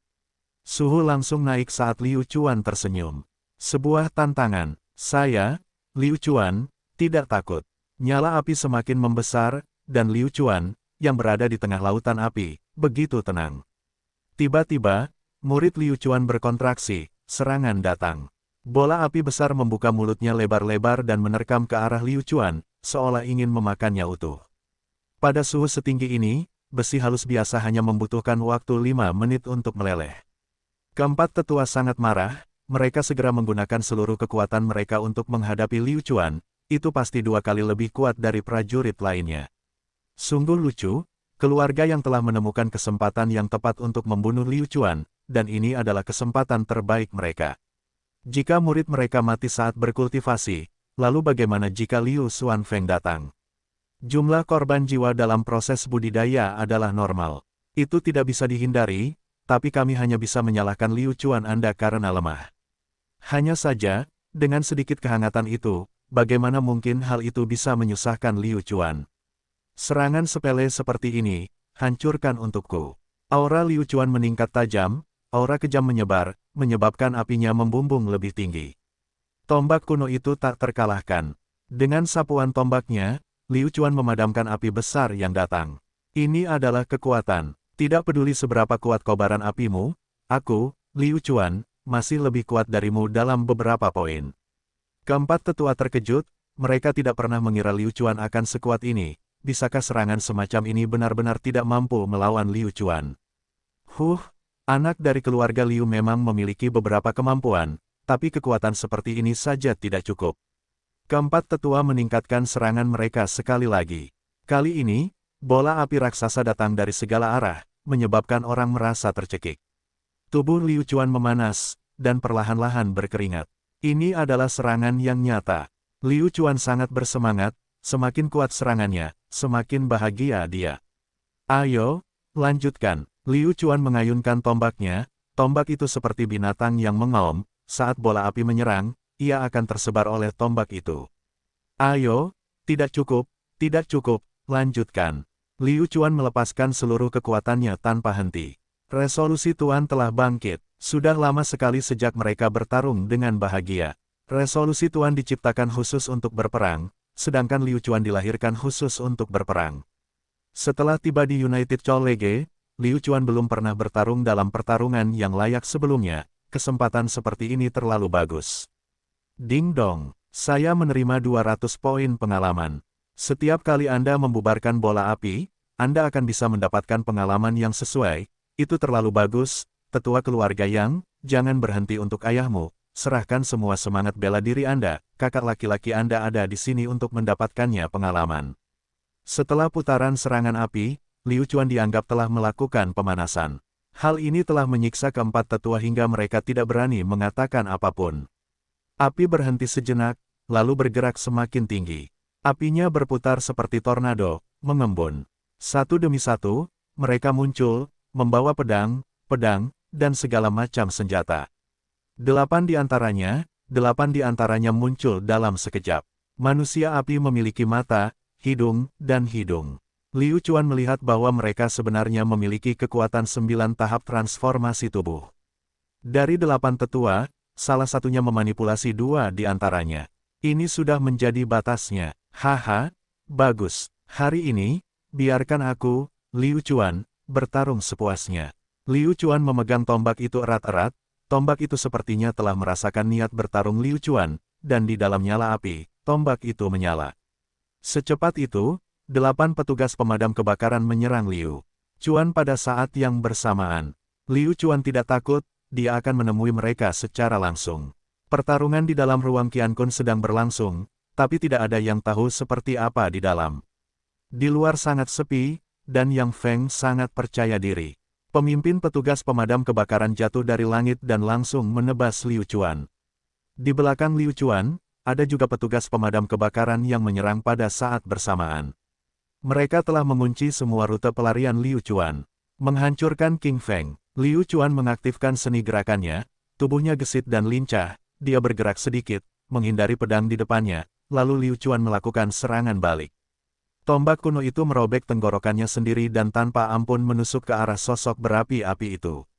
Speaker 1: Suhu langsung naik saat Liu Chuan tersenyum. Sebuah tantangan. Saya, Liu Chuan, tidak takut. Nyala api semakin membesar, dan Liu Chuan, yang berada di tengah lautan api, begitu tenang. Tiba-tiba, murid Liu Chuan berkontraksi, serangan datang. Bola api besar membuka mulutnya lebar-lebar dan menerkam ke arah Liu Chuan, seolah ingin memakannya utuh. Pada suhu setinggi ini, besi halus biasa hanya membutuhkan waktu 5 menit untuk meleleh. Keempat tetua sangat marah, mereka segera menggunakan seluruh kekuatan mereka untuk menghadapi Liu Chuan, itu pasti 2 kali lebih kuat dari prajurit lainnya. Sungguh lucu, keluarga yang telah menemukan kesempatan yang tepat untuk membunuh Liu Chuan, dan ini adalah kesempatan terbaik mereka. Jika murid mereka mati saat berkultivasi, lalu bagaimana jika Liu Xuanfeng datang? Jumlah korban jiwa dalam proses budidaya adalah normal. Itu tidak bisa dihindari, tapi kami hanya bisa menyalahkan Liu Chuan Anda karena lemah. Hanya saja, dengan sedikit kehangatan itu, bagaimana mungkin hal itu bisa menyusahkan Liu Chuan? Serangan sepele seperti ini, hancurkan untukku. Aura Liu Chuan meningkat tajam, aura kejam menyebar, menyebabkan apinya membumbung lebih tinggi. Tombak kuno itu tak terkalahkan. Dengan sapuan tombaknya, Liu Chuan memadamkan api besar yang datang. Ini adalah kekuatan. Tidak peduli seberapa kuat kobaran apimu, aku, Liu Chuan, masih lebih kuat darimu dalam beberapa poin. Keempat tetua terkejut, mereka tidak pernah mengira Liu Chuan akan sekuat ini. Bisakah serangan semacam ini benar-benar tidak mampu melawan Liu Chuan? Anak dari keluarga Liu memang memiliki beberapa kemampuan, tapi kekuatan seperti ini saja tidak cukup. Keempat tetua meningkatkan serangan mereka sekali lagi. Kali ini, bola api raksasa datang dari segala arah, menyebabkan orang merasa tercekik. Tubuh Liu Chuan memanas, dan perlahan-lahan berkeringat. Ini adalah serangan yang nyata. Liu Chuan sangat bersemangat, semakin kuat serangannya, semakin bahagia dia. Ayo, lanjutkan. Liu Chuan mengayunkan tombaknya, tombak itu seperti binatang yang mengaum, saat bola api menyerang, ia akan tersebar oleh tombak itu. Ayo, tidak cukup, lanjutkan. Liu Chuan melepaskan seluruh kekuatannya tanpa henti. Resolusi Tuan telah bangkit. Sudah lama sekali sejak mereka bertarung dengan bahagia. Resolusi Tuan diciptakan khusus untuk berperang, sedangkan Liu Chuan dilahirkan khusus untuk berperang. Setelah tiba di United College, Liu Chuan belum pernah bertarung dalam pertarungan yang layak sebelumnya, kesempatan seperti ini terlalu bagus. Ding dong, saya menerima 200 poin pengalaman. Setiap kali Anda membubarkan bola api, Anda akan bisa mendapatkan pengalaman yang sesuai. Itu terlalu bagus, tetua keluarga Yang, jangan berhenti untuk ayahmu, serahkan semua semangat bela diri Anda, kakak laki-laki Anda ada di sini untuk mendapatkannya pengalaman. Setelah putaran serangan api, Liu Chuan dianggap telah melakukan pemanasan. Hal ini telah menyiksa keempat tetua hingga mereka tidak berani mengatakan apapun. Api berhenti sejenak, lalu bergerak semakin tinggi. Apinya berputar seperti tornado, mengembun. Satu demi satu, mereka muncul, membawa pedang, dan segala macam senjata. 8 di antaranya muncul dalam sekejap. Manusia api memiliki mata, hidung, dan hidung. Liu Chuan melihat bahwa mereka sebenarnya memiliki kekuatan 9 tahap transformasi tubuh. Dari 8 tetua, salah satunya memanipulasi 2 di antaranya. Ini sudah menjadi batasnya. Haha, bagus. Hari ini, biarkan aku, Liu Chuan, bertarung sepuasnya. Liu Chuan memegang tombak itu erat-erat, tombak itu sepertinya telah merasakan niat bertarung Liu Chuan, dan di dalam nyala api, tombak itu menyala. Secepat itu, 8 petugas pemadam kebakaran menyerang Liu Chuan pada saat yang bersamaan. Liu Chuan tidak takut, dia akan menemui mereka secara langsung. Pertarungan di dalam ruang Qiankun sedang berlangsung, tapi tidak ada yang tahu seperti apa di dalam. Di luar sangat sepi, dan Yang Feng sangat percaya diri. Pemimpin petugas pemadam kebakaran jatuh dari langit dan langsung menebas Liu Chuan. Di belakang Liu Chuan, ada juga petugas pemadam kebakaran yang menyerang pada saat bersamaan. Mereka telah mengunci semua rute pelarian Liu Chuan. Menghancurkan King Feng, Liu Chuan mengaktifkan seni gerakannya, tubuhnya gesit dan lincah, dia bergerak sedikit, menghindari pedang di depannya, lalu Liu Chuan melakukan serangan balik. Tombak kuno itu merobek tenggorokannya sendiri dan tanpa ampun menusuk ke arah sosok berapi-api itu.